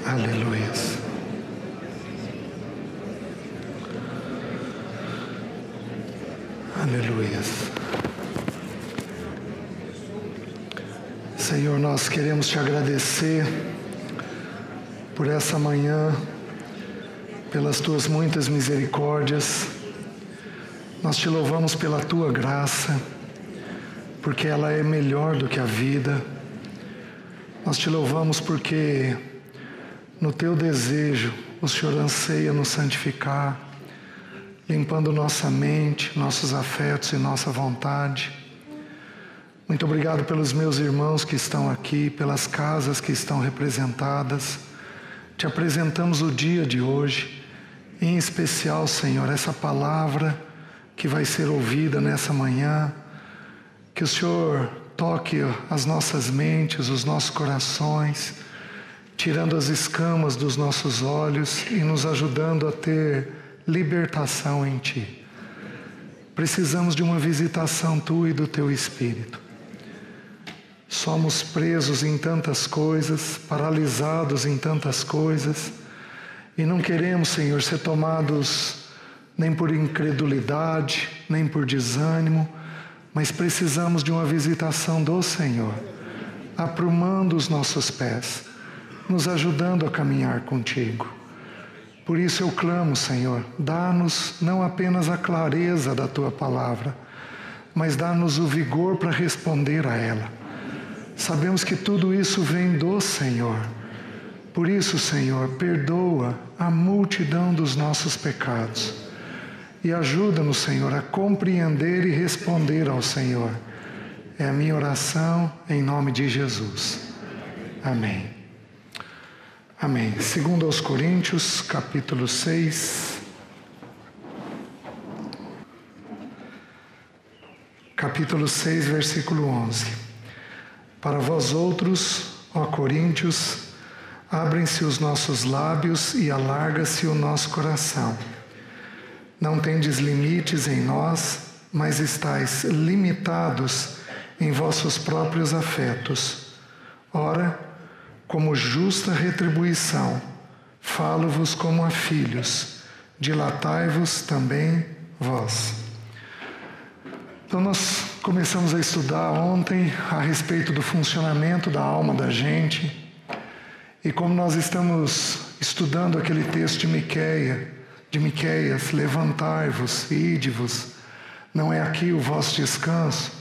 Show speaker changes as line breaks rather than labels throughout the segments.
Aleluias. Aleluias. Senhor, nós queremos te agradecer por essa manhã, pelas tuas muitas misericórdias. Nós te louvamos pela tua graça, porque ela é melhor do que a vida. Nós te louvamos porque no teu desejo o Senhor anseia nos santificar, limpando nossa mente, nossos afetos e nossa vontade. Muito obrigado pelos meus irmãos que estão aqui, pelas casas que estão representadas. Te apresentamos o dia de hoje, em especial, Senhor, essa palavra que vai ser ouvida nessa manhã. Que o Senhor toque as nossas mentes, os nossos corações, tirando as escamas dos nossos olhos e nos ajudando a ter libertação em Ti. Precisamos de uma visitação Tua e do Teu Espírito. Somos presos em tantas coisas, paralisados em tantas coisas, e não queremos, Senhor, ser tomados nem por incredulidade, nem por desânimo, mas precisamos de uma visitação do Senhor, aprumando os nossos pés, nos ajudando a caminhar contigo. Por isso eu clamo, Senhor, dá-nos não apenas a clareza da Tua palavra, mas dá-nos o vigor para responder a ela. Sabemos que tudo isso vem do Senhor. Por isso, Senhor, perdoa a multidão dos nossos pecados e ajuda-nos, Senhor, a compreender e responder ao Senhor. É a minha oração em nome de Jesus. Amém. Amém. Segundo aos Coríntios, capítulo 6. Capítulo 6, versículo 11. Para vós outros, ó Coríntios, abrem-se os nossos lábios e alarga-se o nosso coração. Não tendes limites em nós, mas estáis limitados em vossos próprios afetos. Ora, como justa retribuição, falo-vos como a filhos, dilatai-vos também vós. Então nós começamos a estudar ontem a respeito do funcionamento da alma da gente, e como nós estamos estudando aquele texto de Miqueias, levantai-vos, ide-vos, não é aqui o vosso descanso,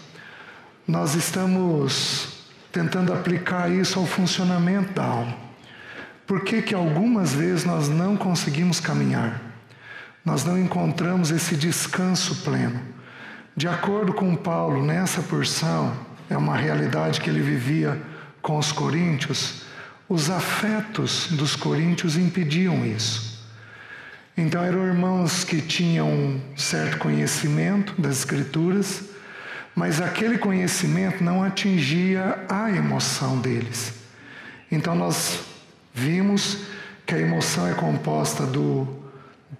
nós estamos tentando aplicar isso ao funcionamento da alma. Por que algumas vezes nós não conseguimos caminhar? Nós não encontramos esse descanso pleno. De acordo com Paulo, nessa porção, é uma realidade que ele vivia com os coríntios, os afetos dos coríntios impediam isso. Então eram irmãos que tinham um certo conhecimento das Escrituras, mas aquele conhecimento não atingia a emoção deles. Então nós vimos que a emoção é composta do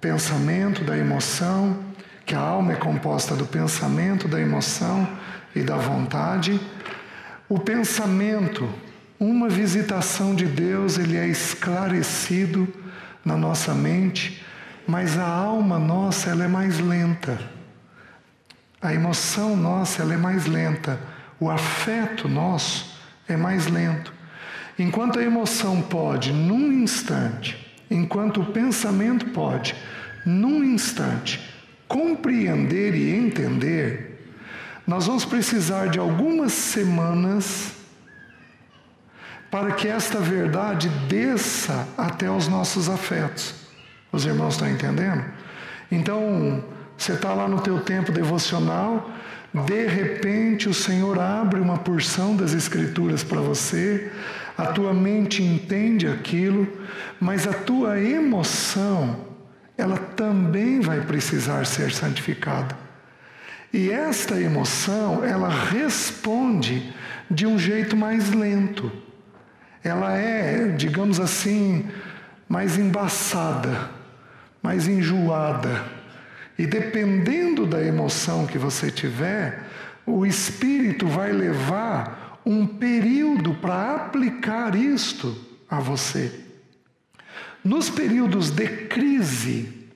pensamento, da emoção, que a alma é composta do pensamento, da emoção e da vontade. O pensamento, uma visitação de Deus, ele é esclarecido na nossa mente, mas a alma nossa, ela é mais lenta. A emoção nossa, ela é mais lenta. O afeto nosso é mais lento. Enquanto a emoção pode, num instante, enquanto o pensamento pode, num instante, compreender e entender, nós vamos precisar de algumas semanas para que esta verdade desça até os nossos afetos. Os irmãos estão entendendo? Então, você está lá no teu tempo devocional, de repente o Senhor abre uma porção das Escrituras para você, a tua mente entende aquilo, mas a tua emoção, ela também vai precisar ser santificada. E esta emoção, ela responde de um jeito mais lento. Ela é, digamos assim, mais embaçada, mais enjoada. E dependendo da emoção que você tiver, o Espírito vai levar um período para aplicar isto a você. Nos períodos de crise,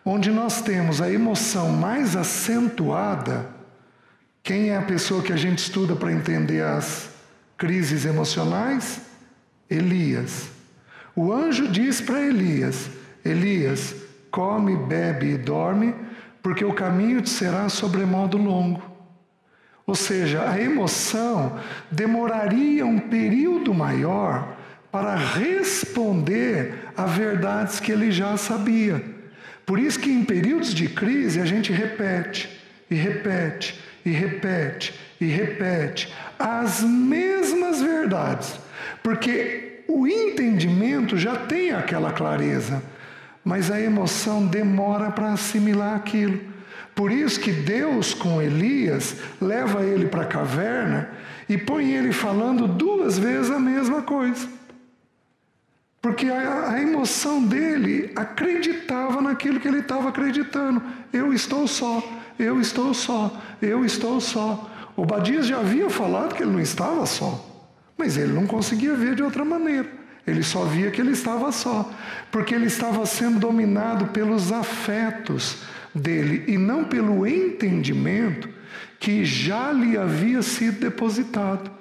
onde nós temos a emoção mais acentuada, quem é a pessoa que a gente estuda para entender as crises emocionais? Elias. O anjo diz para Elias: Elias, come, bebe e dorme, porque o caminho te será sobremodo longo. Ou seja, a emoção demoraria um período maior para responder a verdades que ele já sabia. Por isso que em períodos de crise a gente repete, e repete, e repete, e repete as mesmas verdades. Porque o entendimento já tem aquela clareza, mas a emoção demora para assimilar aquilo. Por isso que Deus, com Elias, leva ele para a caverna e põe ele falando 2 vezes a mesma coisa. Porque a emoção dele acreditava naquilo que ele estava acreditando. Eu estou só, eu estou só, eu estou só. Obadias já havia falado que ele não estava só, mas ele não conseguia ver de outra maneira. Ele só via que ele estava só, porque ele estava sendo dominado pelos afetos dele e não pelo entendimento que já lhe havia sido depositado.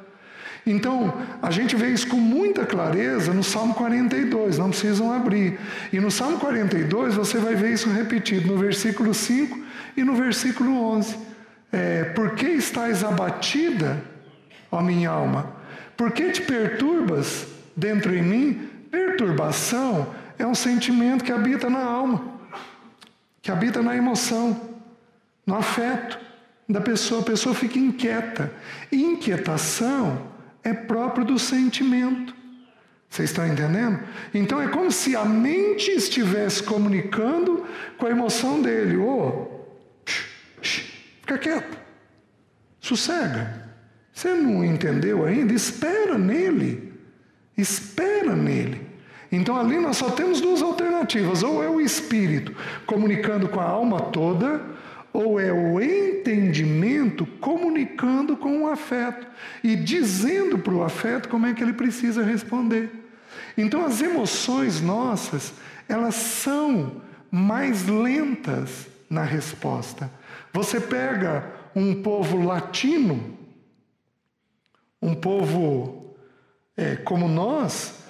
Então, a gente vê isso com muita clareza no Salmo 42, não precisam abrir. E no Salmo 42 você vai ver isso repetido no versículo 5 e no versículo 11. Por que estás abatida, ó minha alma? Por que te perturbas dentro em mim? Perturbação é um sentimento que habita na alma, que habita na emoção, no afeto da pessoa. A pessoa fica inquieta. E inquietação é próprio do sentimento. Vocês estão entendendo? Então é como se a mente estivesse comunicando com a emoção dele. Fica quieto. Sossega. Você não entendeu ainda? Espera nele. Espera nele. Então ali nós só temos 2 alternativas. Ou é o espírito comunicando com a alma toda, ou é o entendimento comunicando com o afeto e dizendo para o afeto como é que ele precisa responder. Então as emoções nossas, elas são mais lentas na resposta. Você pega um povo latino, um povo como nós,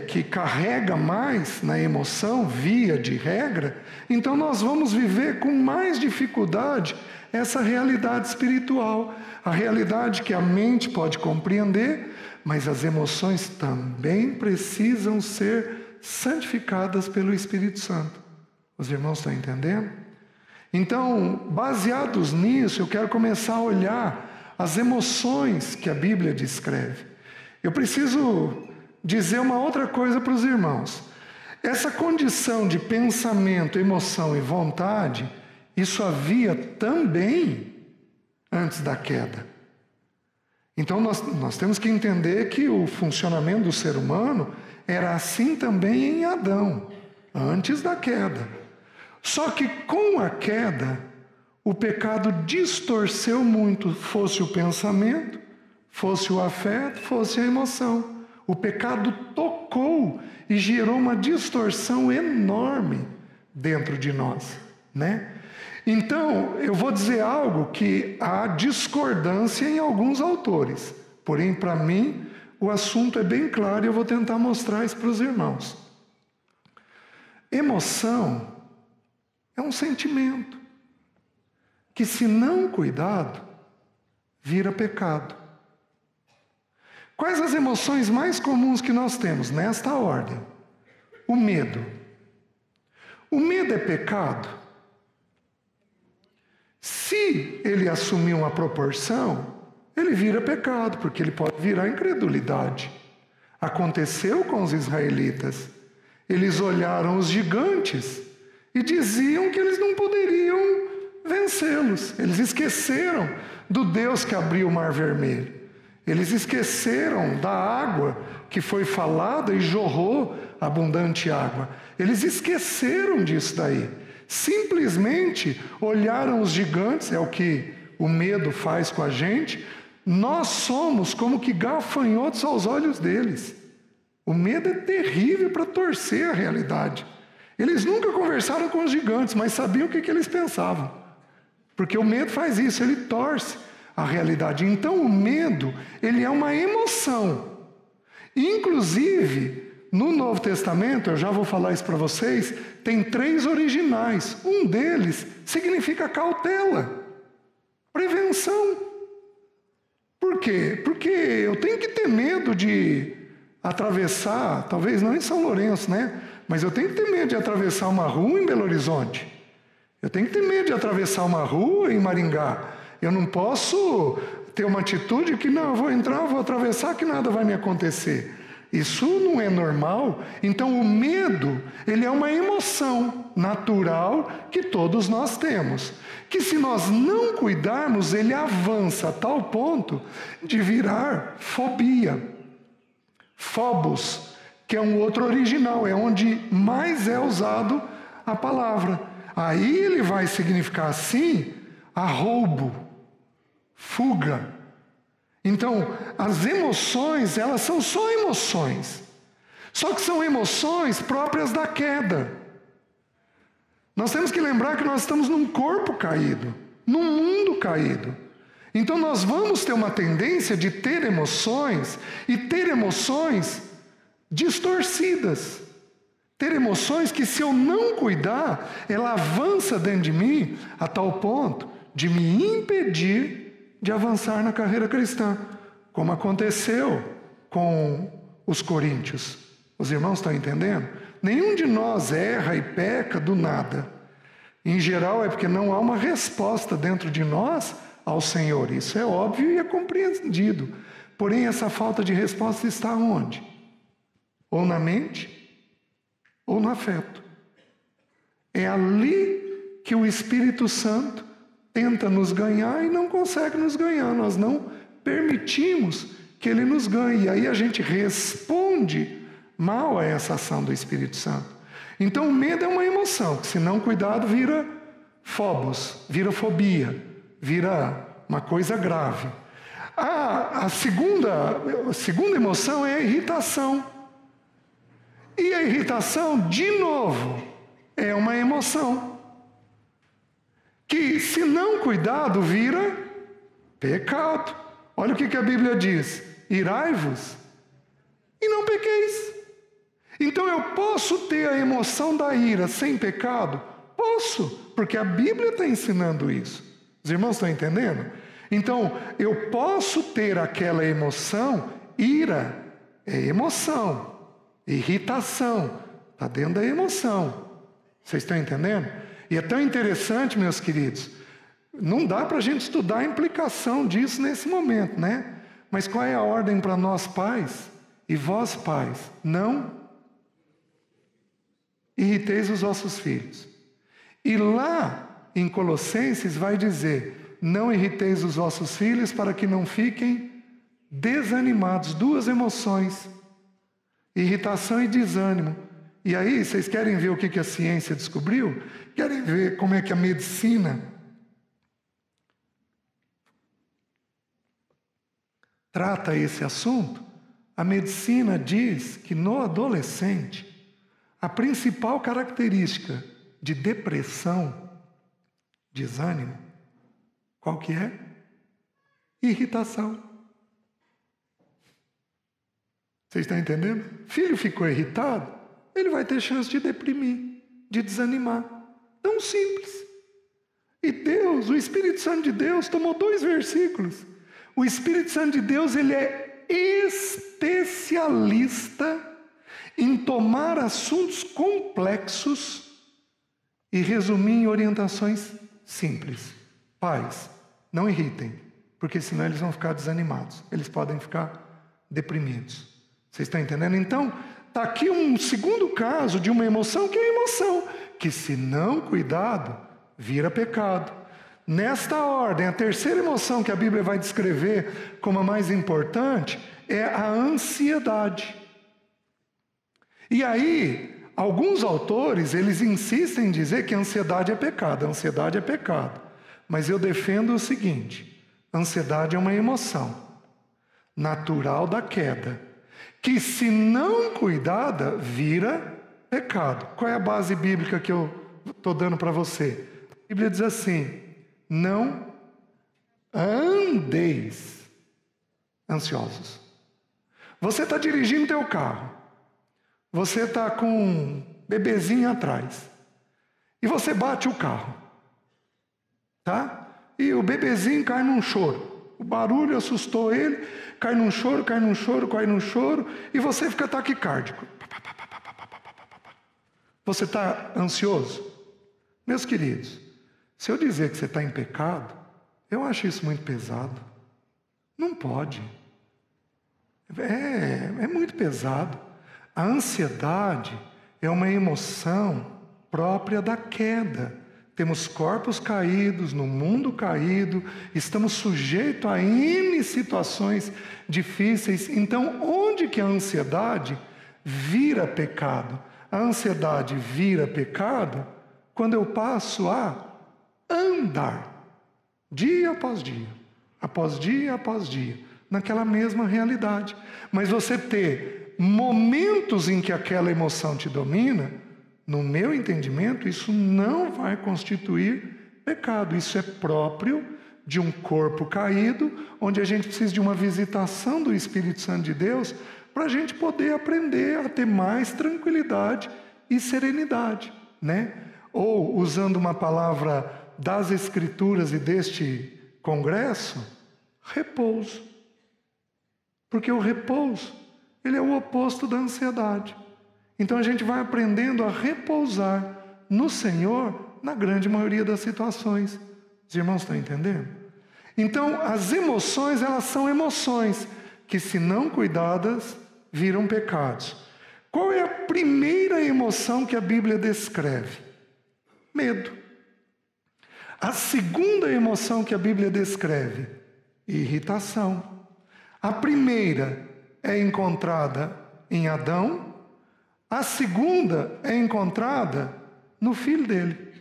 que carrega mais na emoção, via de regra, então nós vamos viver com mais dificuldade essa realidade espiritual, a realidade que a mente pode compreender, mas as emoções também precisam ser santificadas pelo Espírito Santo. Os irmãos estão entendendo? Então, baseados nisso, eu quero começar a olhar as emoções que a Bíblia descreve. Eu preciso dizer uma outra coisa para os irmãos. Essa condição de pensamento, emoção e vontade, isso havia também antes da queda. Então nós temos que entender que o funcionamento do ser humano era assim também em Adão, antes da queda. Só que com a queda, o pecado distorceu muito, fosse o pensamento, fosse o afeto, fosse a emoção. O pecado tocou e gerou uma distorção enorme dentro de nós, né? Então, eu vou dizer algo que há discordância em alguns autores. Porém, para mim, o assunto é bem claro e eu vou tentar mostrar isso para os irmãos. Emoção é um sentimento que, se não cuidado, vira pecado. Quais as emoções mais comuns que nós temos? Nesta ordem. O medo. O medo é pecado? Se ele assumir uma proporção, ele vira pecado, porque ele pode virar incredulidade. Aconteceu com os israelitas. Eles olharam os gigantes e diziam que eles não poderiam vencê-los. Eles esqueceram do Deus que abriu o Mar Vermelho. Eles esqueceram da água que foi falada e jorrou abundante água. Eles esqueceram disso daí. Simplesmente olharam os gigantes, é o que o medo faz com a gente. Nós somos como que gafanhotos aos olhos deles. O medo é terrível para torcer a realidade. Eles nunca conversaram com os gigantes, mas sabiam o que eles pensavam. Porque o medo faz isso, ele torce a realidade. Então o medo, ele é uma emoção. Inclusive, no Novo Testamento, eu já vou falar isso para vocês, tem 3 originais. Um deles significa cautela, prevenção. Por quê? Porque eu tenho que ter medo de atravessar, talvez não em São Lourenço, né? Mas eu tenho que ter medo de atravessar uma rua em Belo Horizonte. Eu tenho que ter medo de atravessar uma rua em Maringá. Eu não posso ter uma atitude que, não, eu vou entrar, eu vou atravessar, que nada vai me acontecer. Isso não é normal. Então o medo, ele é uma emoção natural que todos nós temos. Que se nós não cuidarmos, ele avança a tal ponto de virar fobia. Phobos, que é um outro original, é onde mais é usado a palavra. Aí ele vai significar assim, arroubo, fuga. Então, as emoções, elas são só emoções. Só que são emoções próprias da queda. Nós temos que lembrar que nós estamos num corpo caído, num mundo caído. Então nós vamos ter uma tendência de ter emoções e ter emoções distorcidas. Ter emoções que, se eu não cuidar, ela avança dentro de mim a tal ponto de me impedir de avançar na carreira cristã, como aconteceu com os coríntios. Os irmãos estão entendendo? Nenhum de nós erra e peca do nada. Em geral é porque não há uma resposta dentro de nós ao Senhor. Isso é óbvio e é compreendido. Porém, essa falta de resposta está onde? Ou na mente, ou no afeto. É ali que o Espírito Santo tenta nos ganhar e não consegue nos ganhar. Nós não permitimos que ele nos ganhe. E aí a gente responde mal a essa ação do Espírito Santo. Então o medo é uma emoção, que se não cuidado vira phobos, vira fobia, vira uma coisa grave. A segunda emoção é a irritação. E a irritação, de novo, é uma emoção que, se não cuidado, vira pecado. Olha o que a Bíblia diz: irai-vos e não pequeis. Então eu posso ter a emoção da ira sem pecado? Posso, porque a Bíblia está ensinando isso. Os irmãos estão entendendo? Então eu posso ter aquela emoção. Ira é emoção. Irritação está dentro da emoção. Vocês estão entendendo? E é tão interessante, meus queridos. Não dá para a gente estudar a implicação disso nesse momento, né? Mas qual é a ordem para nós pais? E vós pais, não irriteis os vossos filhos. E lá em Colossenses vai dizer: não irriteis os vossos filhos para que não fiquem desanimados. 2 emoções: irritação e desânimo. E aí, vocês querem ver o que a ciência descobriu? Querem ver como é que a medicina trata esse assunto? A medicina diz que no adolescente, a principal característica de depressão, desânimo, qual que é? Irritação. Vocês estão entendendo? Filho ficou irritado, ele vai ter chance de deprimir, de desanimar. Tão simples. E Deus, o Espírito Santo de Deus, tomou 2 versículos. O Espírito Santo de Deus, ele é especialista em tomar assuntos complexos e resumir em orientações simples. Pais, não irritem, porque senão eles vão ficar desanimados. Eles podem ficar deprimidos. Vocês estão entendendo? Então, está aqui um segundo caso de uma emoção que é a emoção, que, se não cuidado, vira pecado. Nesta ordem, a terceira emoção que a Bíblia vai descrever como a mais importante é a ansiedade. E aí, alguns autores, eles insistem em dizer que a ansiedade é pecado. A ansiedade é pecado. Mas eu defendo o seguinte: a ansiedade é uma emoção natural da queda, que se não cuidada, vira pecado. Qual é a base bíblica que eu estou dando para você? A Bíblia diz assim: não andeis ansiosos. Você está dirigindo teu carro, você está com um bebezinho atrás, e você bate o carro, tá? E o bebezinho cai num choro. O barulho assustou ele, cai num choro, cai num choro, cai num choro, e você fica taquicárdico. Você está ansioso? Meus queridos, se eu dizer que você está em pecado, eu acho isso muito pesado. Não pode. É muito pesado. A ansiedade é uma emoção própria da queda. Temos corpos caídos, no mundo caído, estamos sujeitos a N situações difíceis. Então, onde que a ansiedade vira pecado? A ansiedade vira pecado quando eu passo a andar, dia após dia, após dia após dia, naquela mesma realidade. Mas você ter momentos em que aquela emoção te domina, no meu entendimento, isso não vai constituir pecado. Isso é próprio de um corpo caído, onde a gente precisa de uma visitação do Espírito Santo de Deus para a gente poder aprender a ter mais tranquilidade e serenidade, né? Ou, usando uma palavra das Escrituras e deste congresso, repouso. Porque o repouso, ele é o oposto da ansiedade. Então a gente vai aprendendo a repousar no Senhor na grande maioria das situações. Os irmãos estão entendendo? Então as emoções, elas são emoções que, se não cuidadas, viram pecados. Qual é a primeira emoção que a Bíblia descreve? Medo. A segunda emoção que a Bíblia descreve? Irritação. A primeira é encontrada em Adão, a segunda é encontrada no filho dele,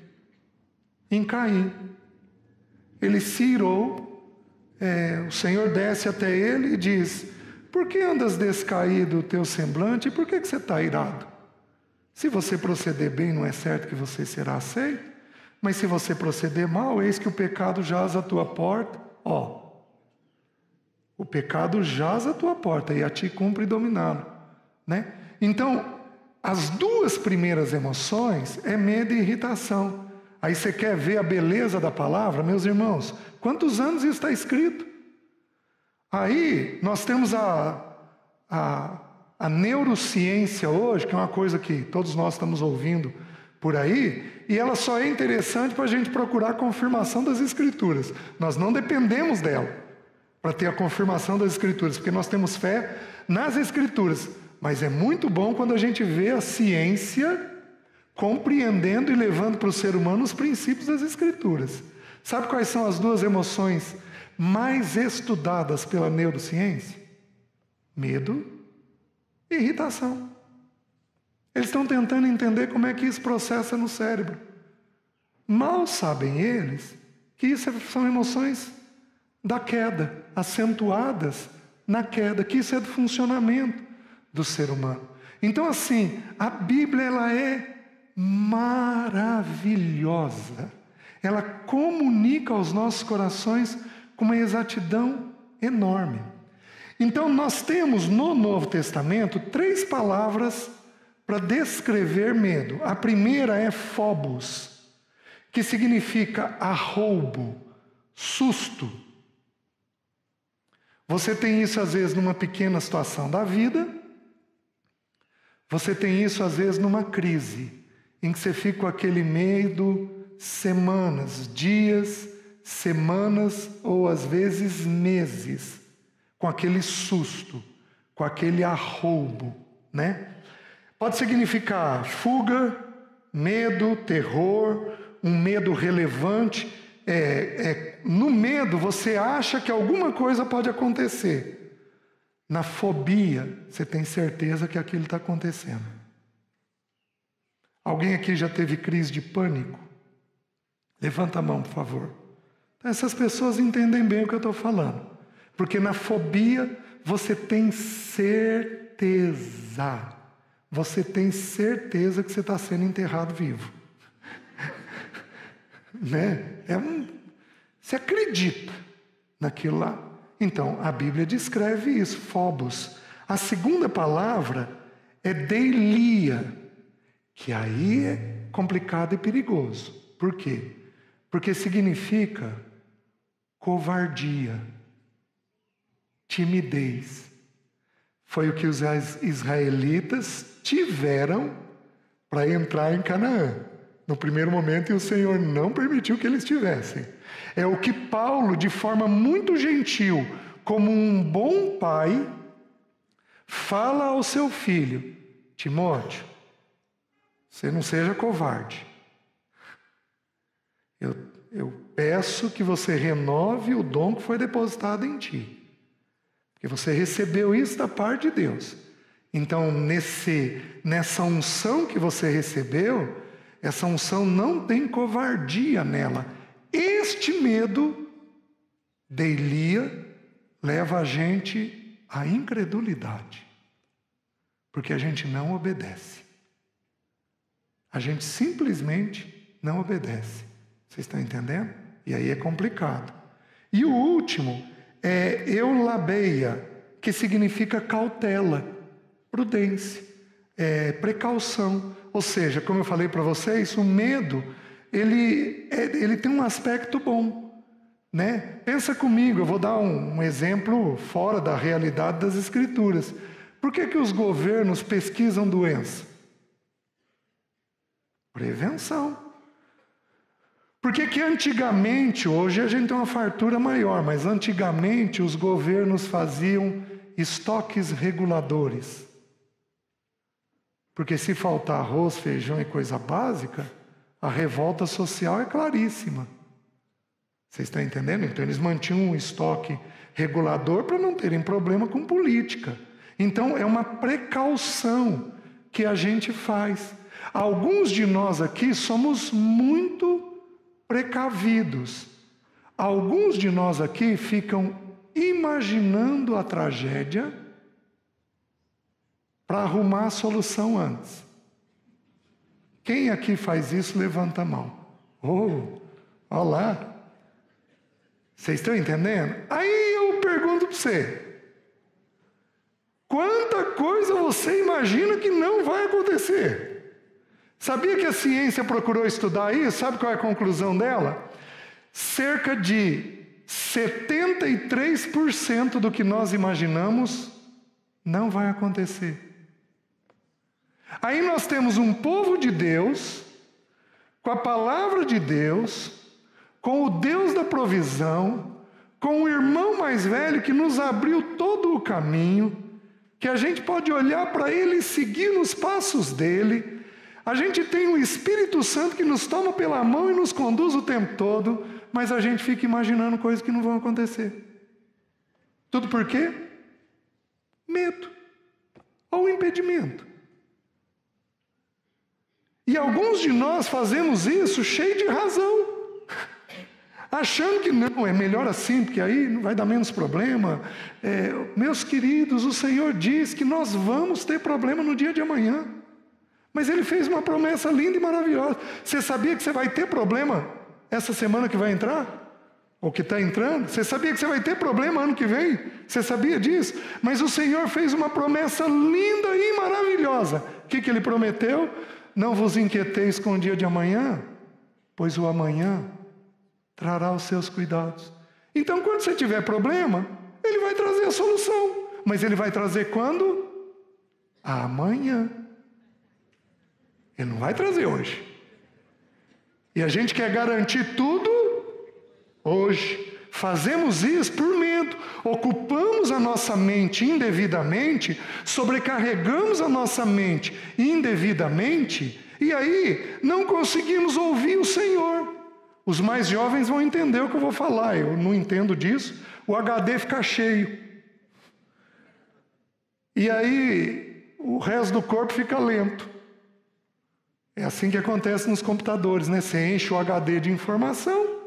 em Caim. Ele se irou, o Senhor desce até ele e diz: por que andas descaído o teu semblante? E por que você está irado? Se você proceder bem, não é certo que você será aceito, mas se você proceder mal, eis que o pecado jaz à tua porta. O pecado jaz à tua porta e a ti cumpre dominá-lo, né? Então, as duas primeiras emoções é medo e irritação. Aí você quer ver a beleza da palavra? Meus irmãos, quantos anos isso está escrito? Aí nós temos a neurociência hoje, que é uma coisa que todos nós estamos ouvindo por aí, e ela só é interessante para a gente procurar a confirmação das Escrituras. Nós não dependemos dela para ter a confirmação das Escrituras, porque nós temos fé nas Escrituras. Mas é muito bom quando a gente vê a ciência compreendendo e levando para o ser humano os princípios das Escrituras. Sabe quais são as duas emoções mais estudadas pela neurociência? Medo e irritação. Eles estão tentando entender como é que isso processa no cérebro. Mal sabem eles que isso são emoções da queda, acentuadas na queda, que isso é do funcionamento do ser humano. Então, assim, a Bíblia, ela é maravilhosa. Ela comunica aos nossos corações com uma exatidão enorme. Então, nós temos no Novo Testamento 3 palavras para descrever medo. A primeira é phobos, que significa arroubo, susto. Você tem isso às vezes numa pequena situação da vida. Você tem isso às vezes numa crise, em que você fica com aquele medo semanas, dias, semanas ou às vezes meses, com aquele susto, com aquele arroubo, né? Pode significar fuga, medo, terror, um medo relevante. No medo você acha que alguma coisa pode acontecer. Na fobia, você tem certeza que aquilo está acontecendo. Alguém aqui já teve crise de pânico? Levanta a mão, por favor. Então, essas pessoas entendem bem o que eu estou falando. Porque na fobia, você tem certeza certeza. Você tem certeza que você está sendo enterrado vivo. Né? Você acredita naquilo lá. Então, a Bíblia descreve isso, phobos. A segunda palavra é deilia, que aí é complicado e perigoso. Por quê? Porque significa covardia, timidez. Foi o que os israelitas tiveram para entrar em Canaã. No primeiro momento, e o Senhor não permitiu que eles tivessem. É o que Paulo, de forma muito gentil, como um bom pai, fala ao seu filho: Timóteo, você não seja covarde. Eu peço que você renove o dom que foi depositado em ti. Porque você recebeu isso da parte de Deus. Então, nessa unção que você recebeu, essa unção não tem covardia nela. Este medo, deilia, leva a gente à incredulidade. Porque a gente não obedece. A gente simplesmente não obedece. Vocês estão entendendo? E aí é complicado. E o último é eulabeia, que significa cautela, prudência, precaução. Ou seja, como eu falei para vocês, o medo, ele tem um aspecto bom. Né? Pensa comigo, eu vou dar um exemplo fora da realidade das Escrituras. Por que os governos pesquisam doença? Prevenção. Por que antigamente, hoje a gente tem uma fartura maior, mas antigamente os governos faziam estoques reguladores? Porque se faltar arroz, feijão e coisa básica, a revolta social é claríssima. Vocês estão entendendo? Então eles mantinham um estoque regulador para não terem problema com política. Então é uma precaução que a gente faz. Alguns de nós aqui somos muito precavidos. Alguns de nós aqui ficam imaginando a tragédia para arrumar a solução antes. Quem aqui faz isso, levanta a mão. Olha lá. Vocês estão entendendo? Aí eu pergunto para você: quanta coisa você imagina que não vai acontecer? Sabia que a ciência procurou estudar isso? Sabe qual é a conclusão dela? Cerca de 73% do que nós imaginamos não vai acontecer. Aí nós temos um povo de Deus, com a palavra de Deus, com o Deus da provisão, com o irmão mais velho que nos abriu todo o caminho, que a gente pode olhar para ele e seguir nos passos dele. A gente tem o Espírito Santo que nos toma pela mão e nos conduz o tempo todo, mas a gente fica imaginando coisas que não vão acontecer. Tudo por quê? Medo ou impedimento. E alguns de nós fazemos isso cheio de razão, achando que não, é melhor assim, porque aí não vai dar menos problema. Meus queridos, o Senhor diz que nós vamos ter problema no dia de amanhã. Mas Ele fez uma promessa linda e maravilhosa. Você sabia que você vai ter problema essa semana que vai entrar? Ou que está entrando? Você sabia que você vai ter problema ano que vem? Você sabia disso? Mas o Senhor fez uma promessa linda e maravilhosa. O que Ele prometeu? Não vos inquieteis com o dia de amanhã, pois o amanhã trará os seus cuidados. Então, quando você tiver problema, Ele vai trazer a solução. Mas Ele vai trazer quando? Amanhã. Ele não vai trazer hoje. E a gente quer garantir tudo hoje. Fazemos isso por medo. Ocupamos a nossa mente indevidamente, sobrecarregamos a nossa mente indevidamente, e aí não conseguimos ouvir o Senhor. Os mais jovens vão entender o que eu vou falar. Eu não entendo disso. O HD fica cheio. E aí o resto do corpo fica lento. É assim que acontece nos computadores, né? Você enche o HD de informação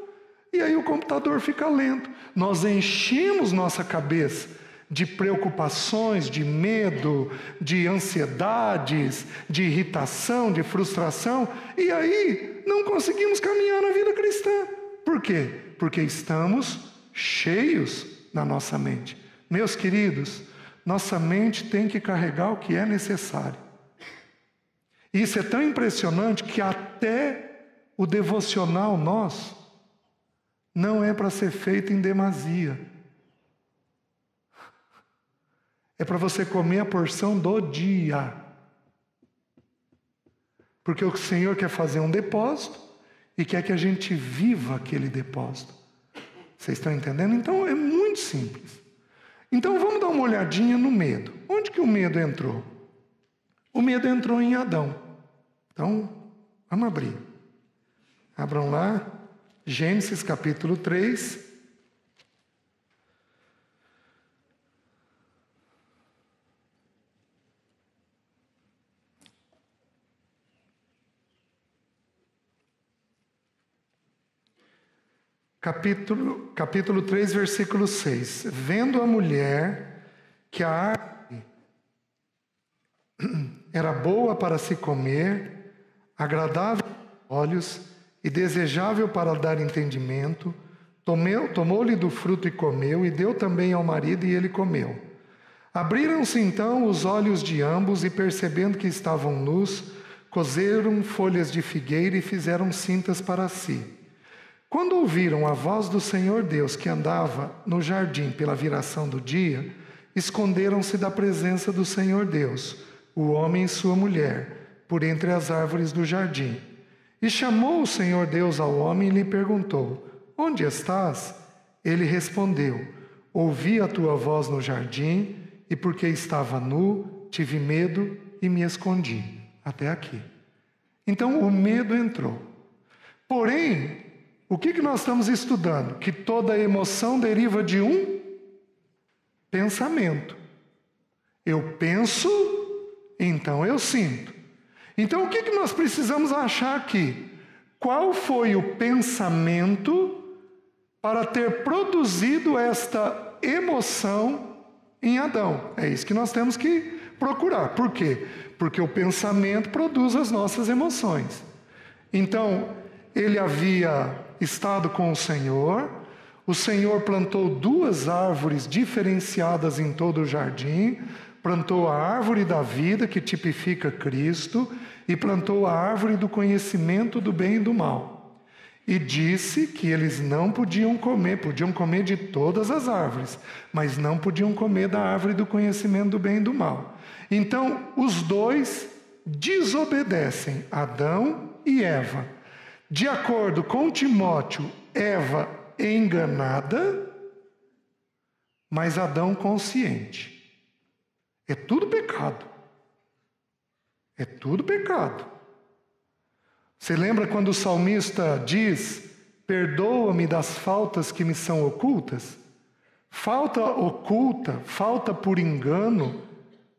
e aí o computador fica lento. Nós enchemos nossa cabeça de preocupações, de medo, de ansiedades, de irritação, de frustração, e aí não conseguimos caminhar na vida cristã. Por quê? Porque estamos cheios na nossa mente. Meus queridos, nossa mente tem que carregar o que é necessário. Isso é tão impressionante que até o devocional nosso não é para ser feito em demasia. É para você comer a porção do dia. Porque o Senhor quer fazer um depósito e quer que a gente viva aquele depósito. Vocês estão entendendo? Então é muito simples. Então vamos dar uma olhadinha no medo. Onde que o medo entrou? O medo entrou em Adão. Então, vamos abrir. Abram lá, Gênesis capítulo 3. Capítulo 3, versículo 6. Vendo a mulher que a árvore era boa para se comer, agradável aos olhos e desejável para dar entendimento, tomou-lhe do fruto e comeu, e deu também ao marido, e ele comeu. Abriram-se então os olhos de ambos, e percebendo que estavam nus, coseram folhas de figueira e fizeram cintas para si. Quando ouviram a voz do Senhor Deus que andava no jardim pela viração do dia, esconderam-se da presença do Senhor Deus, o homem e sua mulher, por entre as árvores do jardim. E chamou o Senhor Deus ao homem e lhe perguntou: Onde estás? Ele respondeu: Ouvi a tua voz no jardim, e porque estava nu, tive medo e me escondi. Até aqui. Então o medo entrou. Porém, o que nós estamos estudando? Que toda emoção deriva de um pensamento. Eu penso, então eu sinto. Então o que nós precisamos achar aqui? Qual foi o pensamento para ter produzido esta emoção em Adão? É isso que nós temos que procurar. Por quê? Porque o pensamento produz as nossas emoções. Então, ele havia estado com o Senhor plantou 2 árvores diferenciadas em todo o jardim, plantou a árvore da vida, que tipifica Cristo, e plantou a árvore do conhecimento do bem e do mal. E disse que eles não podiam comer de todas as árvores, mas não podiam comer da árvore do conhecimento do bem e do mal. Então, os 2 desobedecem, Adão e Eva. De acordo com Timóteo, Eva enganada, mas Adão consciente. É tudo pecado. É tudo pecado. Você lembra quando o salmista diz: perdoa-me das faltas que me são ocultas? Falta oculta, falta por engano,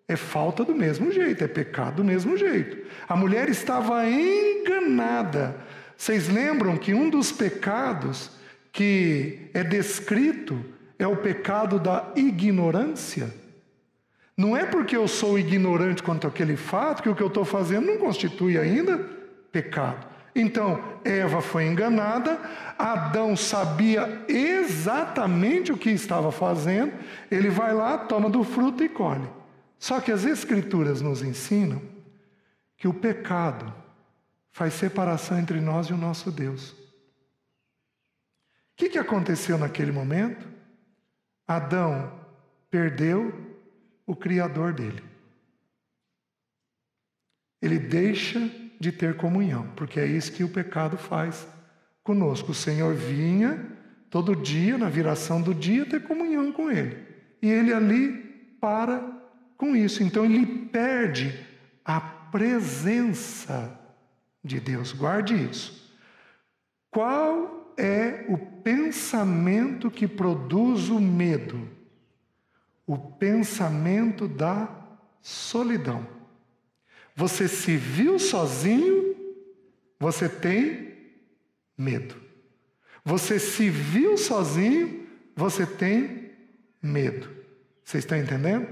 é falta do mesmo jeito, é pecado do mesmo jeito. A mulher estava enganada. Vocês lembram que um dos pecados que é descrito é o pecado da ignorância? Não é porque eu sou ignorante quanto àquele fato que o que eu estou fazendo não constitui ainda pecado. Então, Eva foi enganada, Adão sabia exatamente o que estava fazendo, ele vai lá, toma do fruto e colhe. Só que as Escrituras nos ensinam que o pecado faz separação entre nós e o nosso Deus. O que aconteceu naquele momento? Adão perdeu o Criador dele. Ele deixa de ter comunhão, porque é isso que o pecado faz conosco. O Senhor vinha todo dia, na viração do dia, ter comunhão com ele. E ele ali para com isso. Então ele perde a presença de Deus. Guarde isso. Qual é o pensamento que produz o medo? O pensamento da solidão. Você se viu sozinho, você tem medo. Você se viu sozinho, você tem medo. Vocês estão entendendo?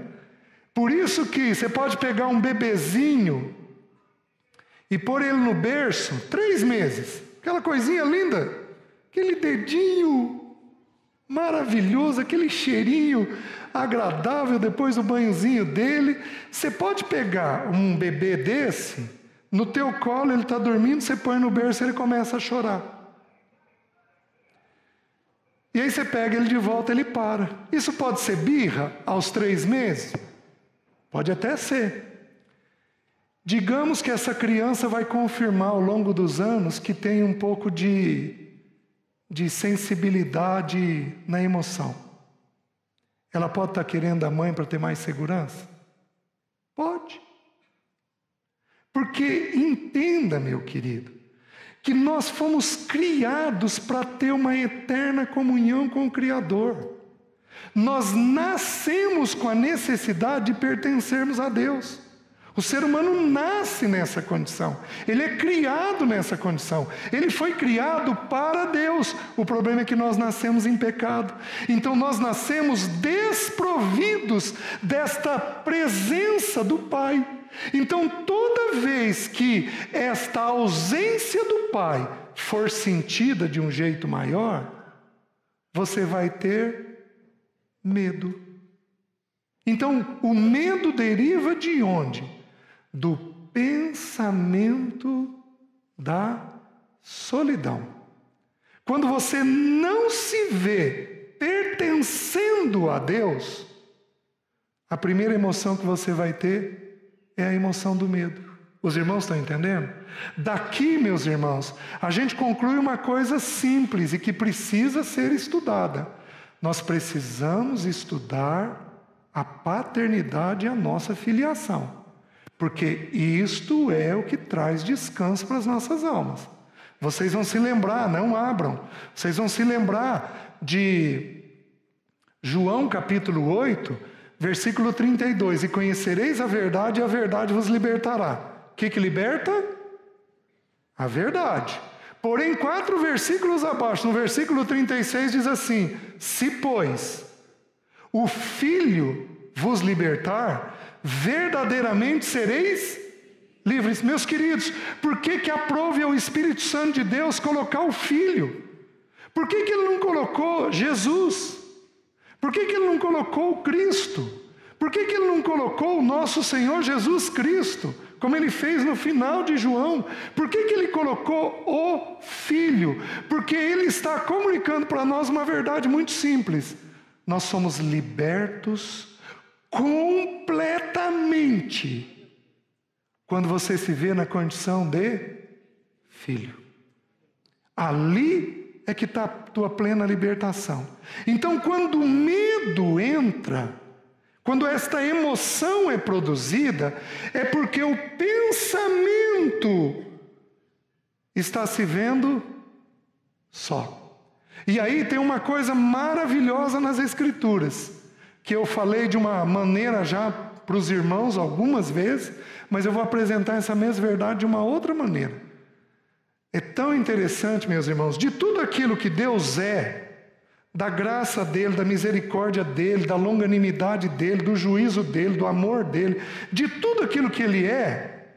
Por isso que você pode pegar um bebezinho e pôr ele no berço, 3 meses, aquela coisinha linda, aquele dedinho maravilhoso, aquele cheirinho agradável depois do banhozinho dele. Você pode pegar um bebê desse, no teu colo, ele está dormindo, você põe no berço e ele começa a chorar. E aí você pega ele de volta, ele para. Isso pode ser birra aos 3 meses? Pode até ser. Digamos que essa criança vai confirmar ao longo dos anos que tem um pouco de sensibilidade na emoção. Ela pode estar querendo a mãe para ter mais segurança? Pode. Porque entenda, meu querido, que nós fomos criados para ter uma eterna comunhão com o Criador. Nós nascemos com a necessidade de pertencermos a Deus. O ser humano nasce nessa condição. Ele é criado nessa condição. Ele foi criado para Deus. O problema é que nós nascemos em pecado. Então nós nascemos desprovidos desta presença do Pai. Então toda vez que esta ausência do Pai for sentida de um jeito maior, você vai ter medo. Então o medo deriva de onde? Do pensamento da solidão. Quando você não se vê pertencendo a Deus, a primeira emoção que você vai ter é a emoção do medo. Os irmãos estão entendendo? Daqui, meus irmãos, a gente conclui uma coisa simples e que precisa ser estudada. Nós precisamos estudar a paternidade e a nossa filiação. Porque isto é o que traz descanso para as nossas almas. Vocês vão se lembrar, não abram, vocês vão se lembrar de João capítulo 8, versículo 32. E conhecereis a verdade e a verdade vos libertará. O que liberta? A verdade. Porém, 4 versículos abaixo, no versículo 36 diz assim: se, pois, o Filho vos libertar, verdadeiramente sereis livres. Meus queridos, por que aprove ao Espírito Santo de Deus colocar o Filho? Por que ele não colocou Jesus? Por que ele não colocou o Cristo? Por que ele não colocou o nosso Senhor Jesus Cristo, como ele fez no final de João? Por que ele colocou o Filho? Porque ele está comunicando para nós uma verdade muito simples. Nós somos libertos completamente quando você se vê na condição de filho. Ali é que está a tua plena libertação. Então, quando o medo entra, quando esta emoção é produzida, é porque o pensamento está se vendo só. E aí tem uma coisa maravilhosa nas Escrituras, que eu falei de uma maneira já para os irmãos algumas vezes, mas eu vou apresentar essa mesma verdade de uma outra maneira. É tão interessante, meus irmãos, de tudo aquilo que Deus é, da graça dele, da misericórdia dele, da longanimidade dele, do juízo dele, do amor dele, de tudo aquilo que ele é,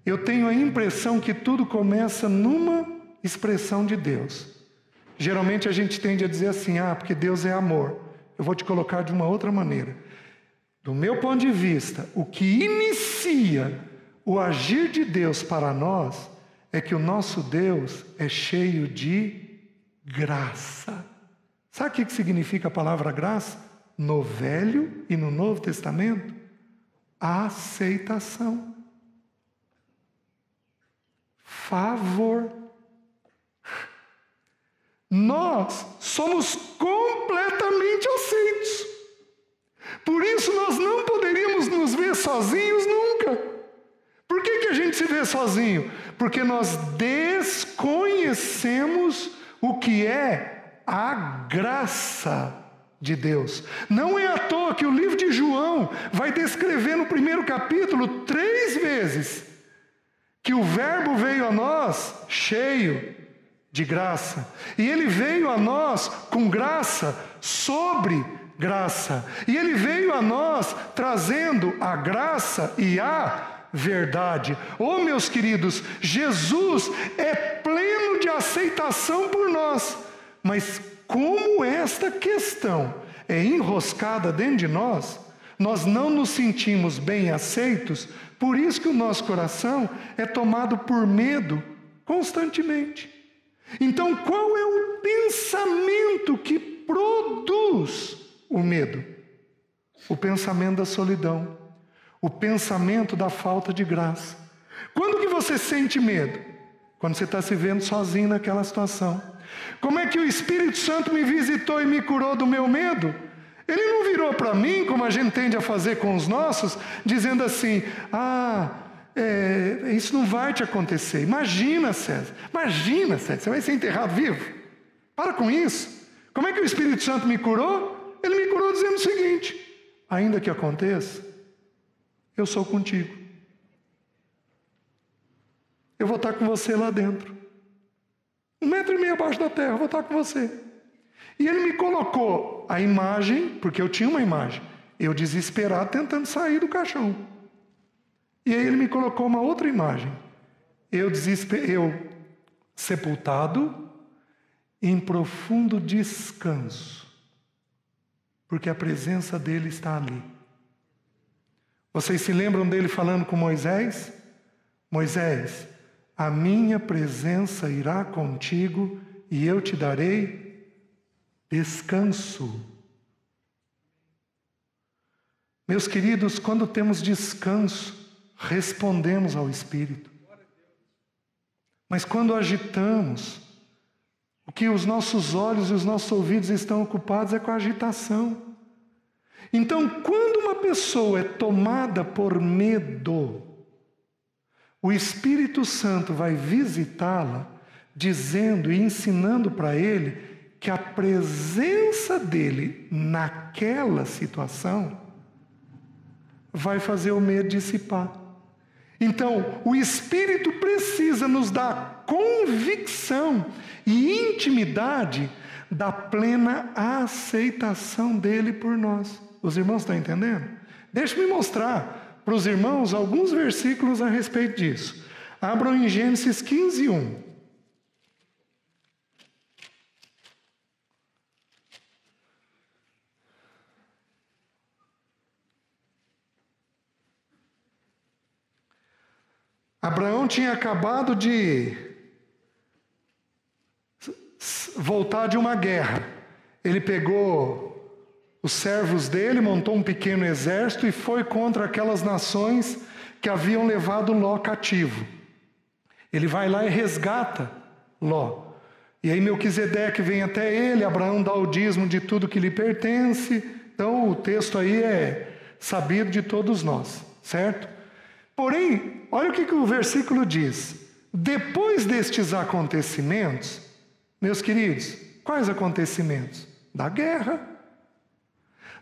eu tenho a impressão que tudo começa numa expressão de Deus. Geralmente a gente tende a dizer assim: porque Deus é amor. Eu vou te colocar de uma outra maneira. Do meu ponto de vista, o que inicia o agir de Deus para nós é que o nosso Deus é cheio de graça. Sabe o que significa a palavra graça? No Velho e no Novo Testamento? Aceitação. Favor. Nós somos completamente aceitos. Por isso nós não poderíamos nos ver sozinhos nunca. Por que a gente se vê sozinho? Porque nós desconhecemos o que é a graça de Deus. Não é à toa que o livro de João vai descrever no primeiro capítulo 3 vezes que o Verbo veio a nós cheio de graça. E ele veio a nós com graça sobre graça. E Ele veio a nós trazendo a graça e a verdade. Oh, meus queridos, Jesus é pleno de aceitação por nós. Mas como esta questão é enroscada dentro de nós, nós não nos sentimos bem aceitos, por isso que o nosso coração é tomado por medo constantemente. Então, qual é o pensamento que produz o medo? O pensamento da solidão, o pensamento da falta de graça. Quando que você sente medo? Quando você está se vendo sozinho naquela situação. Como é que o Espírito Santo me visitou e me curou do meu medo? Ele não virou para mim, como a gente tende a fazer com os nossos, dizendo assim: isso não vai te acontecer. Imagina, César, você vai ser enterrado vivo. Para com isso. Como é que o Espírito Santo me curou? Ele me curou dizendo o seguinte: ainda que aconteça, eu sou contigo. Eu vou estar com você lá dentro. 1,5 metro abaixo da terra, eu vou estar com você. E ele me colocou a imagem, porque eu tinha uma imagem, eu desesperado tentando sair do caixão. E aí ele me colocou uma outra imagem, eu sepultado em profundo descanso, porque a presença dele está ali. Vocês se lembram dele falando com Moisés? Moisés, a minha presença irá contigo e eu te darei descanso. Meus queridos, quando temos descanso, respondemos ao Espírito. Mas quando agitamos, o que os nossos olhos e os nossos ouvidos estão ocupados é com a agitação. Então, quando uma pessoa é tomada por medo, o Espírito Santo vai visitá-la, dizendo e ensinando para ele que a presença dele naquela situação vai fazer o medo dissipar. Então, o Espírito precisa nos dar convicção e intimidade da plena aceitação dele por nós. Os irmãos estão entendendo? Deixa-me mostrar para os irmãos alguns versículos a respeito disso. Abram em Gênesis 15:1. Abraão tinha acabado de voltar de uma guerra. Ele pegou os servos dele, montou um pequeno exército e foi contra aquelas nações que haviam levado Ló cativo. Ele vai lá e resgata Ló. E aí Melquisedeque vem até ele, Abraão dá o dízimo de tudo que lhe pertence. Então o texto aí é sabido de todos nós, certo? Porém, olha o que o versículo diz. Depois destes acontecimentos, meus queridos, quais acontecimentos? Da guerra.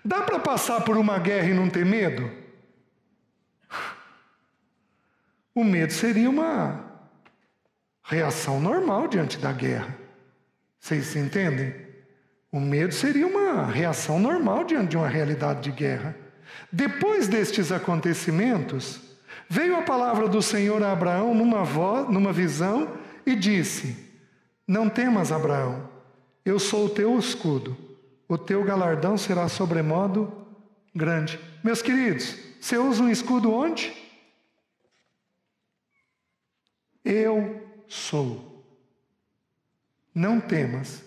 Dá para passar por uma guerra e não ter medo? O medo seria uma reação normal diante da guerra. Vocês entendem? O medo seria uma reação normal diante de uma realidade de guerra. Depois destes acontecimentos, veio a palavra do Senhor a Abraão numa visão e disse: não temas, Abraão, eu sou o teu escudo, o teu galardão será sobremodo grande. Meus queridos, você usa um escudo onde? Eu sou. Não temas,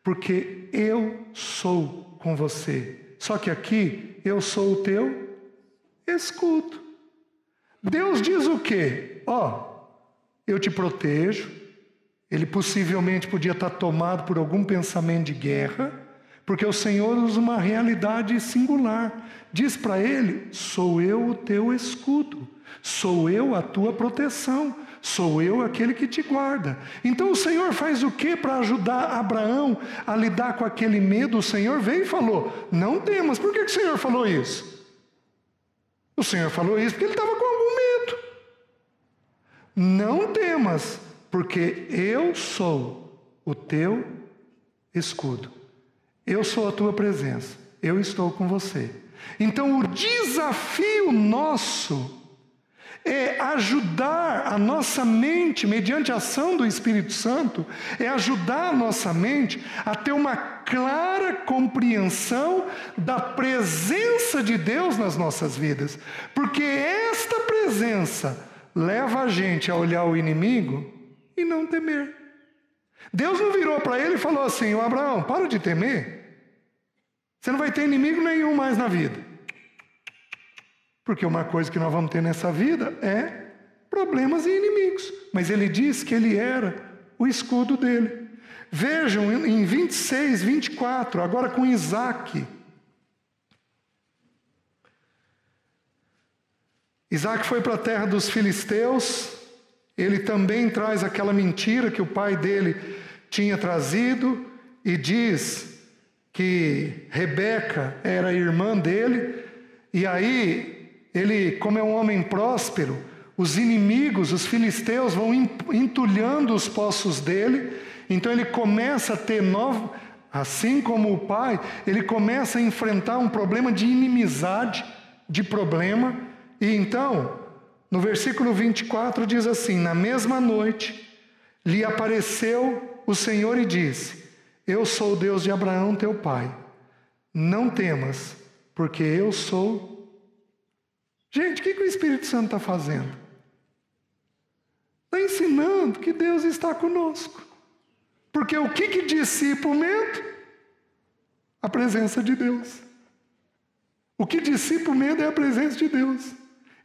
porque eu sou com você. Só que aqui, eu sou o teu escudo. Deus diz o quê? Eu te protejo. Ele possivelmente podia estar tomado por algum pensamento de guerra, porque o Senhor usa uma realidade singular. Diz para ele: sou eu o teu escudo, sou eu a tua proteção, sou eu aquele que te guarda. Então o Senhor faz o quê para ajudar Abraão a lidar com aquele medo? O Senhor veio e falou: não temas. Por que o Senhor falou isso? O Senhor falou isso porque ele estava com algum medo. Não temas, porque eu sou o teu escudo. Eu sou a tua presença. eu estou com você. Então o desafio nosso é ajudar a nossa mente, mediante a ação do Espírito Santo, é ajudar a nossa mente a ter uma clara compreensão da presença de Deus nas nossas vidas. Porque esta presença leva a gente a olhar o inimigo e não temer. Deus não virou para ele e falou assim: "Ô Abraão, para de temer. Você não vai ter inimigo nenhum mais na vida." Porque uma coisa que nós vamos ter nessa vida é problemas e inimigos. Mas ele disse que ele era o escudo dele. Vejam em 26, 24, agora com Isaac. Isaac foi para a terra dos filisteus. Ele também traz aquela mentira que o pai dele tinha trazido e diz que Rebeca era irmã dele. E aí ele, como é um homem próspero, os inimigos, os filisteus, vão entulhando os poços dele. Então ele começa a ter assim como o pai, ele começa a enfrentar um problema de inimizade, de problema. E então, no versículo 24 diz assim: "Na mesma noite lhe apareceu o Senhor e disse: Eu sou o Deus de Abraão teu pai. Não temas, porque eu sou..." Gente, o que o Espírito Santo está fazendo? Está ensinando que Deus está conosco. Porque o que dissipa o medo? A presença de Deus. O que dissipa o medo é a presença de Deus.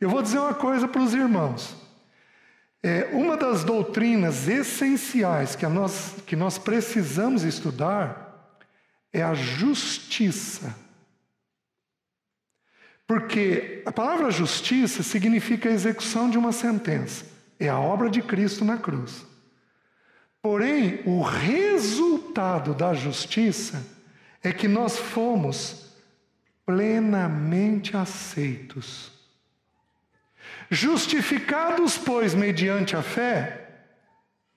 Eu vou dizer uma coisa para os irmãos. Uma das doutrinas essenciais que nós precisamos estudar é a justiça. Porque a palavra justiça significa a execução de uma sentença. É a obra de Cristo na cruz. Porém, o resultado da justiça é que nós fomos plenamente aceitos. Justificados, pois, mediante a fé,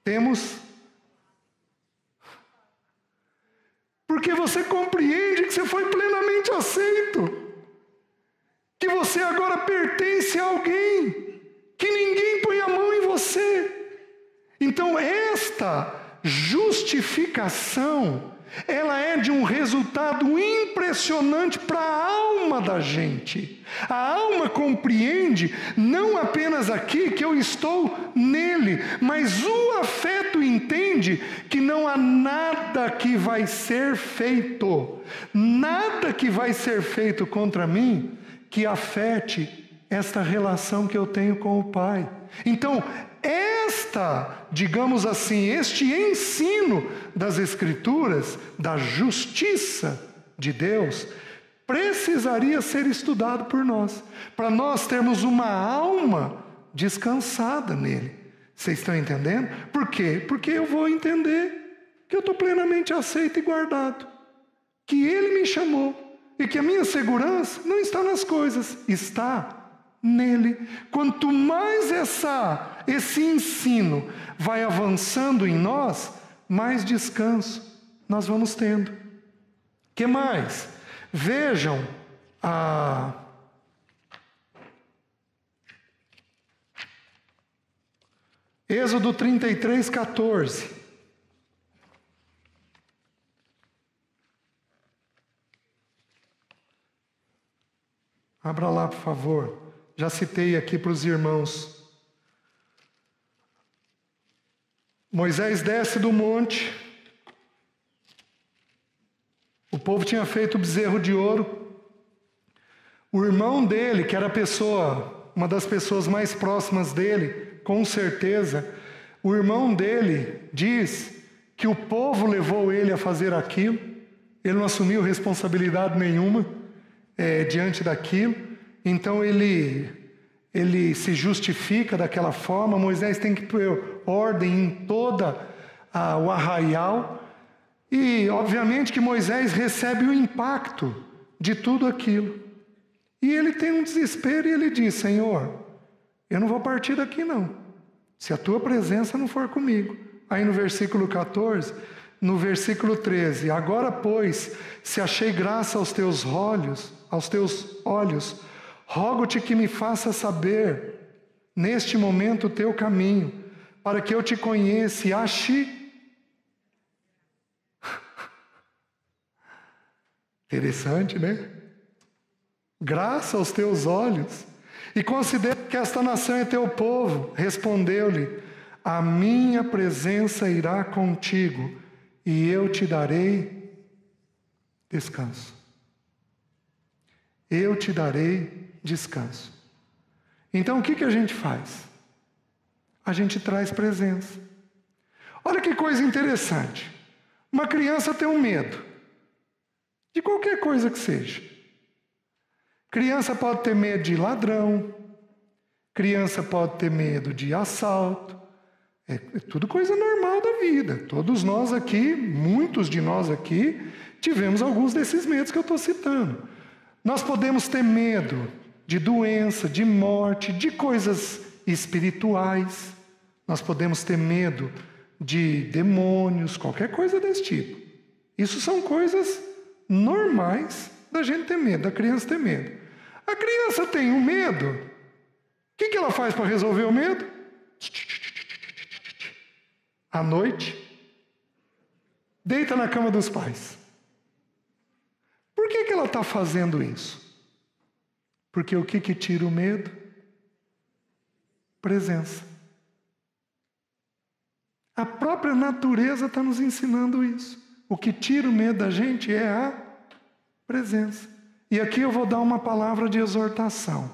temos... Porque você compreende que você foi plenamente aceito. Que você agora pertence a alguém, que ninguém põe a mão em você. Então esta justificação, ela é de um resultado impressionante para a alma da gente. A alma compreende não apenas aqui que eu estou nele, mas o afeto entende que não há nada que vai ser feito, nada que vai ser feito contra mim que afete esta relação que eu tenho com o Pai. Então, digamos assim, este ensino das Escrituras, da justiça de Deus, precisaria ser estudado por nós, para nós termos uma alma descansada nele. Vocês estão entendendo? Por quê? Porque eu vou entender que eu estou plenamente aceito e guardado, que Ele me chamou, e que a minha segurança não está nas coisas, está nele. Quanto mais esse ensino vai avançando em nós, mais descanso nós vamos tendo. Que mais? Vejam Êxodo 33, 14. Abra lá, por favor. Já citei aqui para os irmãos. Moisés desce do monte. O povo tinha feito o bezerro de ouro. O irmão dele, que era uma das pessoas mais próximas dele, com certeza, o irmão dele diz que o povo levou ele a fazer aquilo. Ele não assumiu responsabilidade nenhuma diante daquilo. Então ele se justifica daquela forma. Moisés tem que pôr ordem em toda o arraial. E obviamente que Moisés recebe o impacto de tudo aquilo. E ele tem um desespero e ele diz: Senhor, eu não vou partir daqui não, se a tua presença não for comigo. Aí no versículo 14, no versículo 13: agora, pois, se achei graça aos teus olhos, rogo-te que me faça saber neste momento o teu caminho, para que eu te conheça e ache. Interessante, né? Graça aos teus olhos, e considera que esta nação é teu povo. Respondeu-lhe: a minha presença irá contigo, e eu te darei descanso. Eu te darei descanso. Então o que a gente faz? A gente traz presença. Olha que coisa interessante. Uma criança tem um medo de qualquer coisa que seja. Criança pode ter medo de ladrão, criança pode ter medo de assalto, é tudo coisa normal da vida. Todos nós aqui, muitos de nós aqui, tivemos alguns desses medos que eu estou citando. Nós podemos ter medo de doença, de morte, de coisas espirituais. Nós podemos ter medo de demônios, qualquer coisa desse tipo. Isso são coisas normais da gente ter medo, da criança ter medo. A criança tem um medo. O que ela faz para resolver o medo? À noite, deita na cama dos pais. Por que ela está fazendo isso? Porque o que tira o medo? Presença. A própria natureza está nos ensinando isso. O que tira o medo da gente é a presença. E aqui eu vou dar uma palavra de exortação.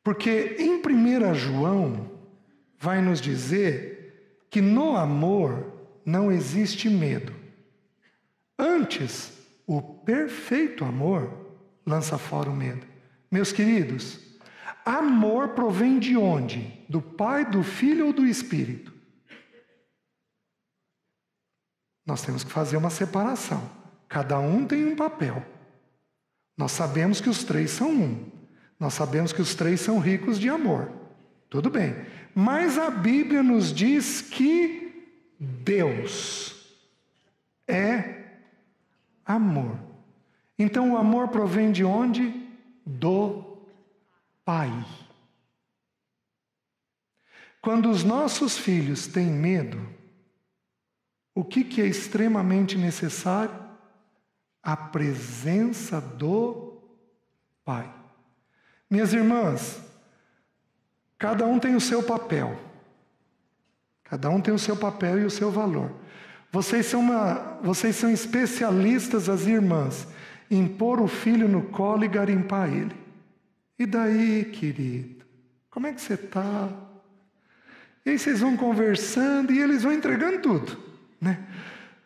Porque em 1 João vai nos dizer que no amor não existe medo. Antes, o perfeito amor lança fora o medo. Meus queridos, amor provém de onde? Do Pai, do Filho ou do Espírito? Nós temos que fazer uma separação. Cada um tem um papel. Nós sabemos que os três são um. Nós sabemos que os três são ricos de amor. Tudo bem. Mas a Bíblia nos diz que Deus é amor. Então o amor provém de onde? Do Pai. Quando os nossos filhos têm medo, o que é extremamente necessário? A presença do Pai. Minhas irmãs, cada um tem o seu papel. Cada um tem o seu papel e o seu valor. Vocês são especialistas, as irmãs, em pôr o filho no colo e garimpar ele. E daí, querido? Como é que você está? E aí vocês vão conversando e eles vão entregando tudo, né?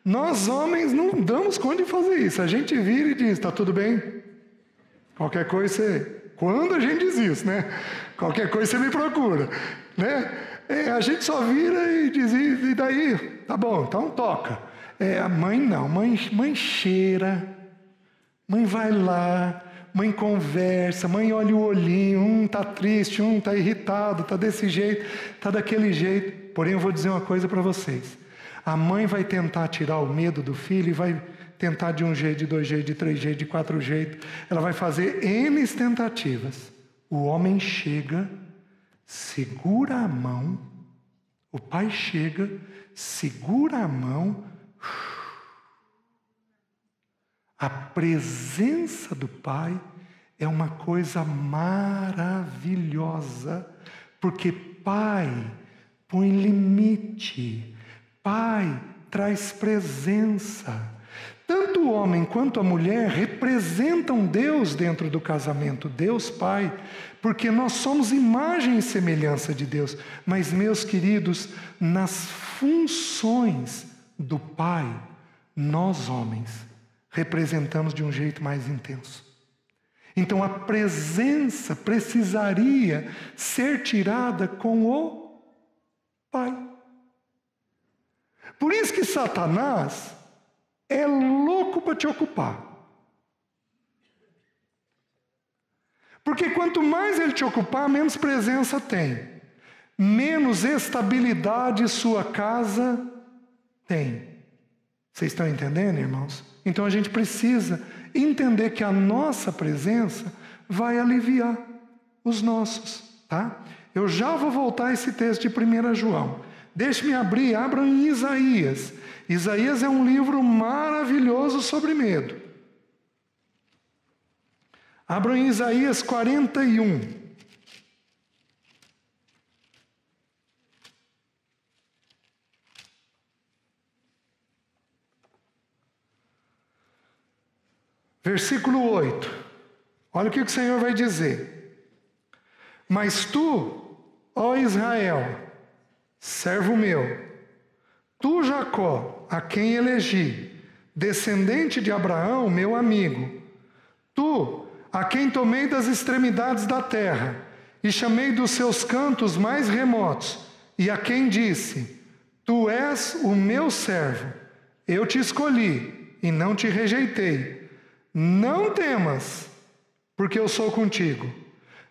Nós homens não damos conta de fazer isso. A gente vira e diz: está tudo bem? Qualquer coisa você... Quando a gente diz isso, né? Qualquer coisa você me procura, né? A gente só vira e diz: e daí? Tá bom, então toca. A mãe não. Mãe cheira. Mãe vai lá. Mãe conversa. Mãe olha o olhinho. Um tá triste, um tá irritado, tá desse jeito, tá daquele jeito. Porém, eu vou dizer uma coisa para vocês. A mãe vai tentar tirar o medo do filho e vai tentar de um jeito, de 2 jeitos, de 3 jeitos, de 4 jeitos. Ela vai fazer N tentativas. O homem chega, segura a mão. O pai chega, segura a mão. A presença do pai é uma coisa maravilhosa. Porque pai põe limite. Pai traz presença. Tanto o homem quanto a mulher representam Deus dentro do casamento, Deus Pai, porque nós somos imagem e semelhança de Deus. Mas, meus queridos, nas funções do Pai, nós homens representamos de um jeito mais intenso. Então a presença precisaria ser tirada com o Pai. Por isso que Satanás é louco para te ocupar. Porque quanto mais ele te ocupar, menos presença tem. Menos estabilidade sua casa Tem. Vocês estão entendendo, irmãos? Então a gente precisa entender que a nossa presença vai aliviar os nossos, tá? Eu já vou voltar a esse texto de 1 João. Deixe-me abram em Isaías. Isaías é um livro maravilhoso sobre medo. Abram em Isaías 41. Versículo 8. Olha o que o Senhor vai dizer. Mas tu, ó Israel, servo meu, tu, Jacó, a quem elegi, descendente de Abraão, meu amigo, tu, a quem tomei das extremidades da terra, e chamei dos seus cantos mais remotos, e a quem disse, tu és o meu servo, eu te escolhi, e não te rejeitei. Não temas, porque eu sou contigo.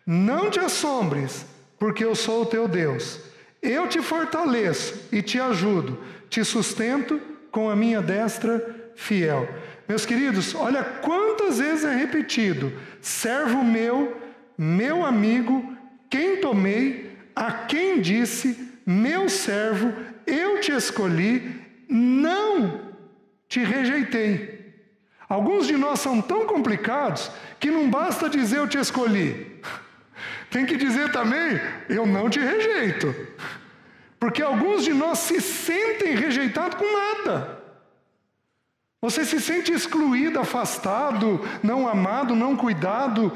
Não te assombres, porque eu sou o teu Deus. Eu te fortaleço e te ajudo, te sustento com a minha destra fiel. Meus queridos, olha quantas vezes é repetido: servo meu, meu amigo, quem tomei, a quem disse, meu servo, eu te escolhi, não te rejeitei. Alguns de nós são tão complicados que não basta dizer eu te escolhi. Tem que dizer também, eu não te rejeito. Porque alguns de nós se sentem rejeitados com nada. Você se sente excluído, afastado, não amado, não cuidado,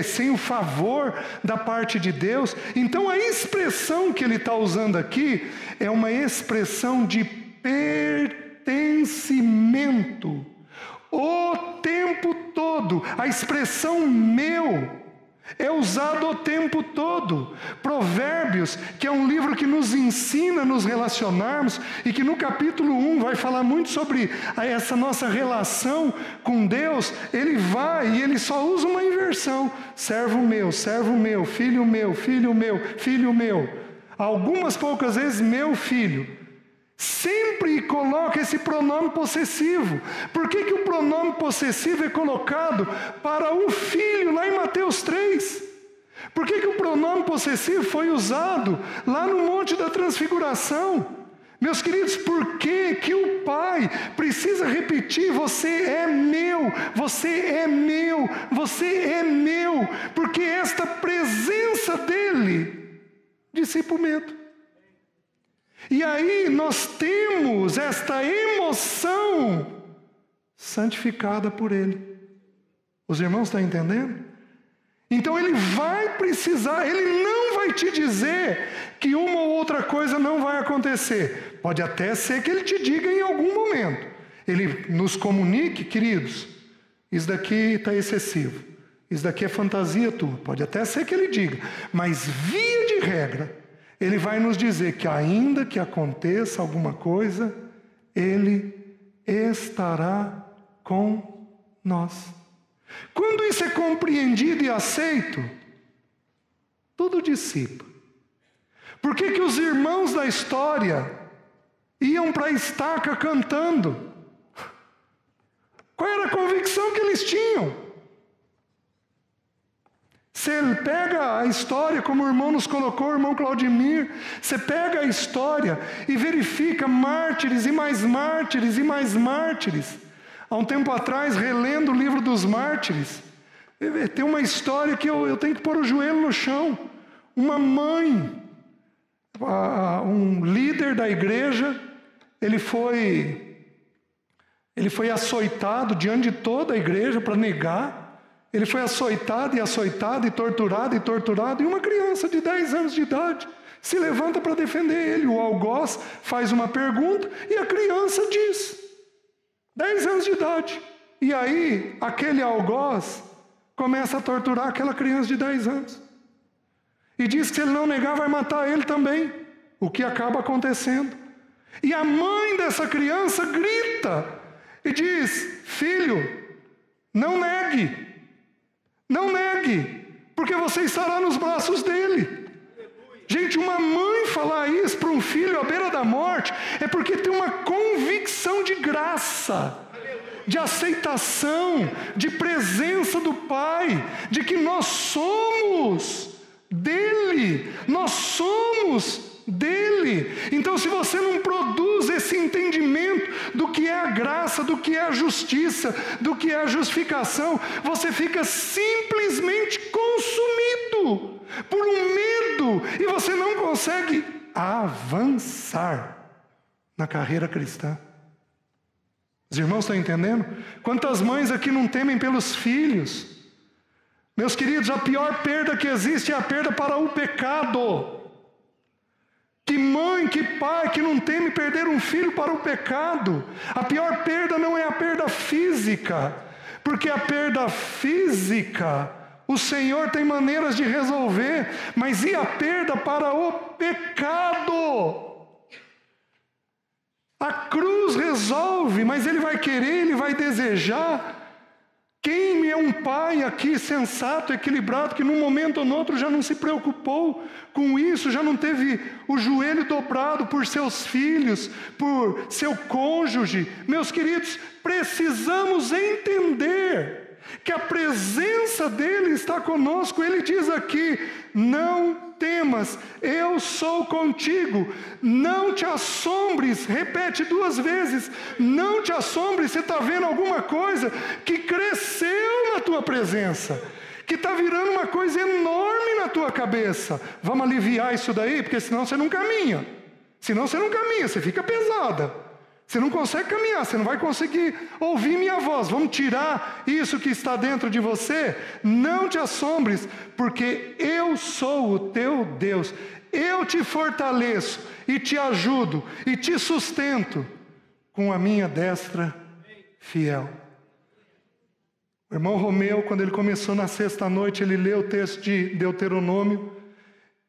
sem o favor da parte de Deus. Então a expressão que ele está usando aqui é uma expressão de pertencimento. O tempo todo, a expressão meu é usada o tempo todo. Provérbios, que é um livro que nos ensina a nos relacionarmos, e que no capítulo 1 vai falar muito sobre essa nossa relação com Deus, ele vai e ele só usa uma inversão: servo meu, filho meu, filho meu, filho meu. Algumas poucas vezes, meu filho. Sempre coloca esse pronome possessivo. Por que o pronome possessivo é colocado para o filho lá em Mateus 3? Por que o pronome possessivo foi usado lá no Monte da Transfiguração? Meus queridos, por que o pai precisa repetir: você é meu, você é meu, você é meu? Porque esta presença dele dissipa o medo. E aí nós temos esta emoção santificada por ele. Os irmãos estão entendendo? Então ele vai precisar, ele não vai te dizer que uma ou outra coisa não vai acontecer. Pode até ser que ele te diga em algum momento. Ele nos comunique: queridos, isso daqui está excessivo, isso daqui é fantasia tua. Pode até ser que ele diga, mas via de regra, ele vai nos dizer que ainda que aconteça alguma coisa, ele estará com nós. Quando isso é compreendido e aceito, tudo dissipa. Por que os irmãos da história iam para a estaca cantando? Qual era a convicção que eles tinham? Você pega a história, como o irmão nos colocou, o irmão Claudimir, você pega a história e verifica mártires e mais mártires e mais mártires. Há um tempo atrás, relendo o livro dos mártires, tem uma história que eu tenho que pôr o joelho no chão. Uma mãe, um líder da igreja, ele foi açoitado diante de toda a igreja para negar. Ele foi açoitado e açoitado e torturado, e uma criança de 10 anos de idade se levanta para defender ele. O algoz faz uma pergunta e a criança diz: 10 anos de idade. E aí, aquele algoz começa a torturar aquela criança de 10 anos. E diz que se ele não negar, vai matar ele também. O que acaba acontecendo. E a mãe dessa criança grita e diz: filho, não negue. Não negue, porque você estará nos braços dele. Gente, uma mãe falar isso para um filho à beira da morte é porque tem uma convicção de graça, de aceitação, de presença do Pai, de que nós somos dele, nós somos dele. Então, se você não produz esse entendimento do que é a graça, do que é a justiça, do que é a justificação, você fica simplesmente consumido por um medo e você não consegue avançar na carreira cristã. Os irmãos estão entendendo? Quantas mães aqui não temem pelos filhos? Meus queridos, a pior perda que existe é a perda para o pecado. Que mãe, que pai que não teme perder um filho para o pecado? A pior perda não é a perda física, porque a perda física o Senhor tem maneiras de resolver, mas e a perda para o pecado? A cruz resolve, mas Ele vai querer, Ele vai desejar. Quem é um pai aqui sensato, equilibrado, que num momento ou no outro já não se preocupou com isso, já não teve o joelho dobrado por seus filhos, por seu cônjuge? Meus queridos, precisamos entender que a presença dele está conosco. Ele diz aqui: não temas, eu sou contigo, não te assombres. Repete 2 vezes, não te assombres. Você está vendo alguma coisa que cresceu na tua presença, que está virando uma coisa enorme na tua cabeça. Vamos aliviar isso daí, porque senão você não caminha. Senão você não caminha, você fica pesada. Você não consegue caminhar, você não vai conseguir ouvir minha voz. Vamos tirar isso que está dentro de você? Não te assombres, porque eu sou o teu Deus. Eu te fortaleço e te ajudo e te sustento com a minha destra fiel. O irmão Romeu, quando ele começou na sexta noite, ele leu o texto de Deuteronômio,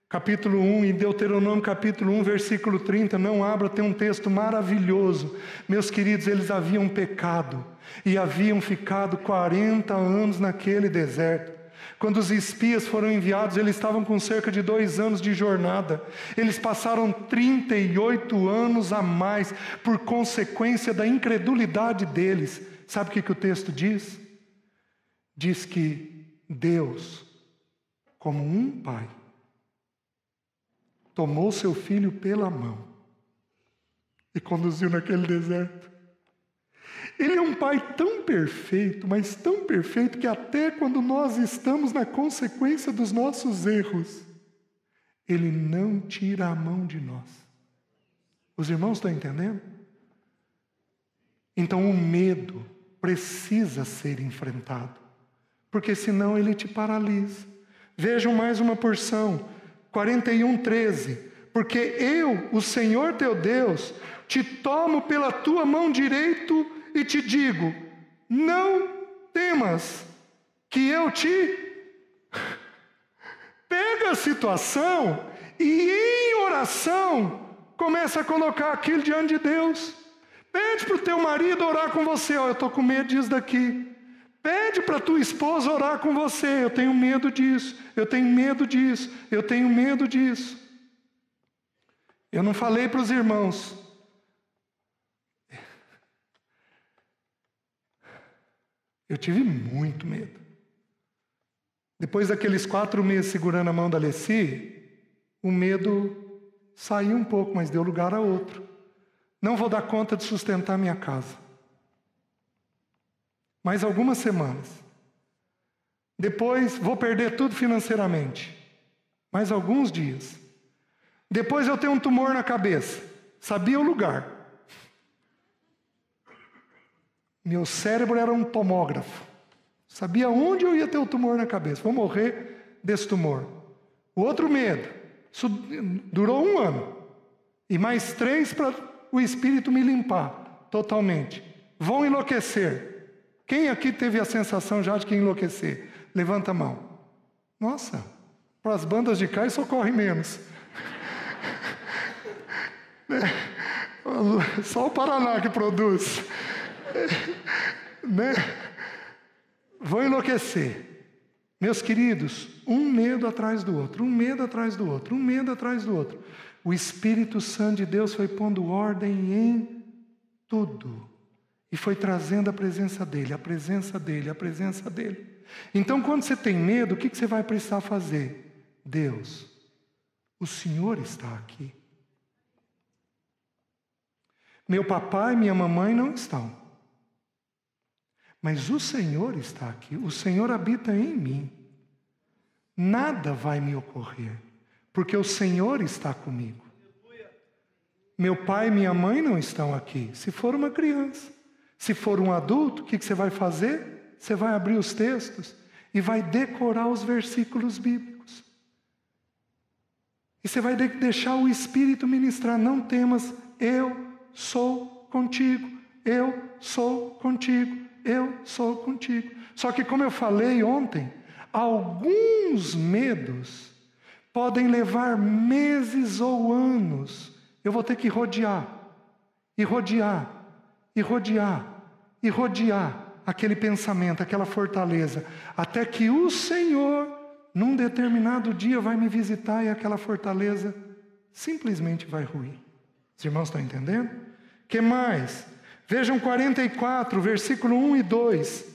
capítulo 1, e Deuteronômio capítulo 1, versículo 30, não abra, tem um texto maravilhoso. Meus queridos, eles haviam pecado e haviam ficado 40 anos naquele deserto. Quando os espias foram enviados, eles estavam com cerca de 2 anos de jornada. Eles passaram 38 anos a mais por consequência da incredulidade deles. Sabe o que o texto diz? Diz que Deus, como um pai, tomou seu filho pela mão e conduziu naquele deserto. Ele é um pai tão perfeito, mas tão perfeito, que até quando nós estamos na consequência dos nossos erros, Ele não tira a mão de nós. Os irmãos estão entendendo? Então o medo precisa ser enfrentado, porque senão ele te paralisa. Vejam mais uma porção, 41:13, porque eu, o Senhor teu Deus, te tomo pela tua mão direita e te digo: não temas, que eu te... Pega a situação e em oração começa a colocar aquilo diante de Deus. Pede para o teu marido orar com você: eu estou com medo disso daqui. Pede para a tua esposa orar com você: eu tenho medo disso, eu tenho medo disso, eu tenho medo disso. Eu não falei para os irmãos. Eu tive muito medo. Depois daqueles 4 meses segurando a mão da Alessi, o medo saiu um pouco, mas deu lugar a outro. Não vou dar conta de sustentar minha casa. Mais algumas semanas. Depois vou perder tudo financeiramente. Mais alguns dias. Depois eu tenho um tumor na cabeça. Sabia o lugar. Meu cérebro era um tomógrafo. Sabia onde eu ia ter o tumor na cabeça. Vou morrer desse tumor. O outro medo. Isso durou 1 ano. E mais 3 para o Espírito me limpar totalmente. Vão enlouquecer. Quem aqui teve a sensação já de que enlouquecer? Levanta a mão. Nossa, para as bandas de cá isso ocorre menos. Só o Paraná que produz. Né? Vou enlouquecer. Meus queridos, um medo atrás do outro, um medo atrás do outro, um medo atrás do outro. O Espírito Santo de Deus foi pondo ordem em tudo. E foi trazendo a presença dEle, a presença dEle, a presença dEle. Então, quando você tem medo, o que você vai precisar fazer? Deus, o Senhor está aqui. Meu papai e minha mamãe não estão. Mas o Senhor está aqui, o Senhor habita em mim. Nada vai me ocorrer, porque o Senhor está comigo. Meu pai e minha mãe não estão aqui, se for uma criança. Se for um adulto, o que você vai fazer? Você vai abrir os textos e vai decorar os versículos bíblicos. E você vai deixar o Espírito ministrar. Não temas, eu sou contigo, eu sou contigo, eu sou contigo. Só que, como eu falei ontem, alguns medos podem levar meses ou anos. Eu vou ter que rodear, e rodear, e rodear, e rodear aquele pensamento, aquela fortaleza, até que o Senhor, num determinado dia, vai me visitar e aquela fortaleza simplesmente vai ruir. Os irmãos estão entendendo? O que mais? Vejam 44, versículo 1 e 2.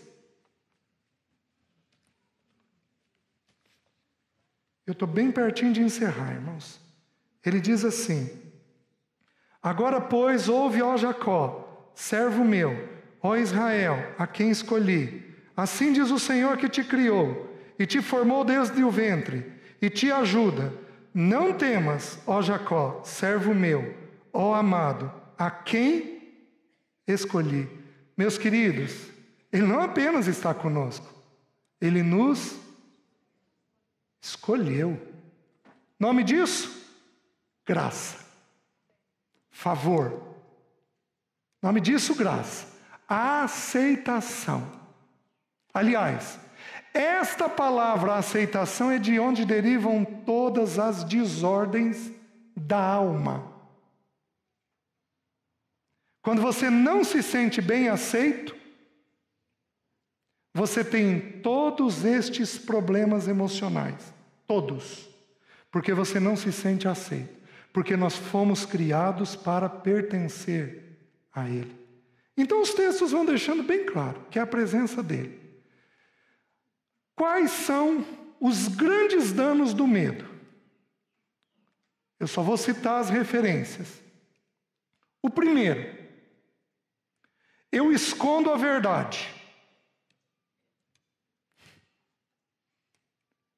Eu estou bem pertinho de encerrar, irmãos. Ele diz assim: agora, pois, ouve, ó Jacó, servo meu, ó Israel, a quem escolhi. Assim diz o Senhor que te criou, e te formou desde o ventre, e te ajuda. Não temas, ó Jacó, servo meu, ó amado, a quem escolhi. Meus queridos, Ele não apenas está conosco, Ele nos escolheu. Nome disso? Graça. Favor. Nome disso, graça. Aceitação. Aliás, esta palavra aceitação é de onde derivam todas as desordens da alma. Quando você não se sente bem aceito, você tem todos estes problemas emocionais. Todos. Porque você não se sente aceito. Porque nós fomos criados para pertencer a Ele. Então os textos vão deixando bem claro que é a presença dEle. Quais são os grandes danos do medo? Eu só vou citar as referências. O primeiro, eu escondo a verdade.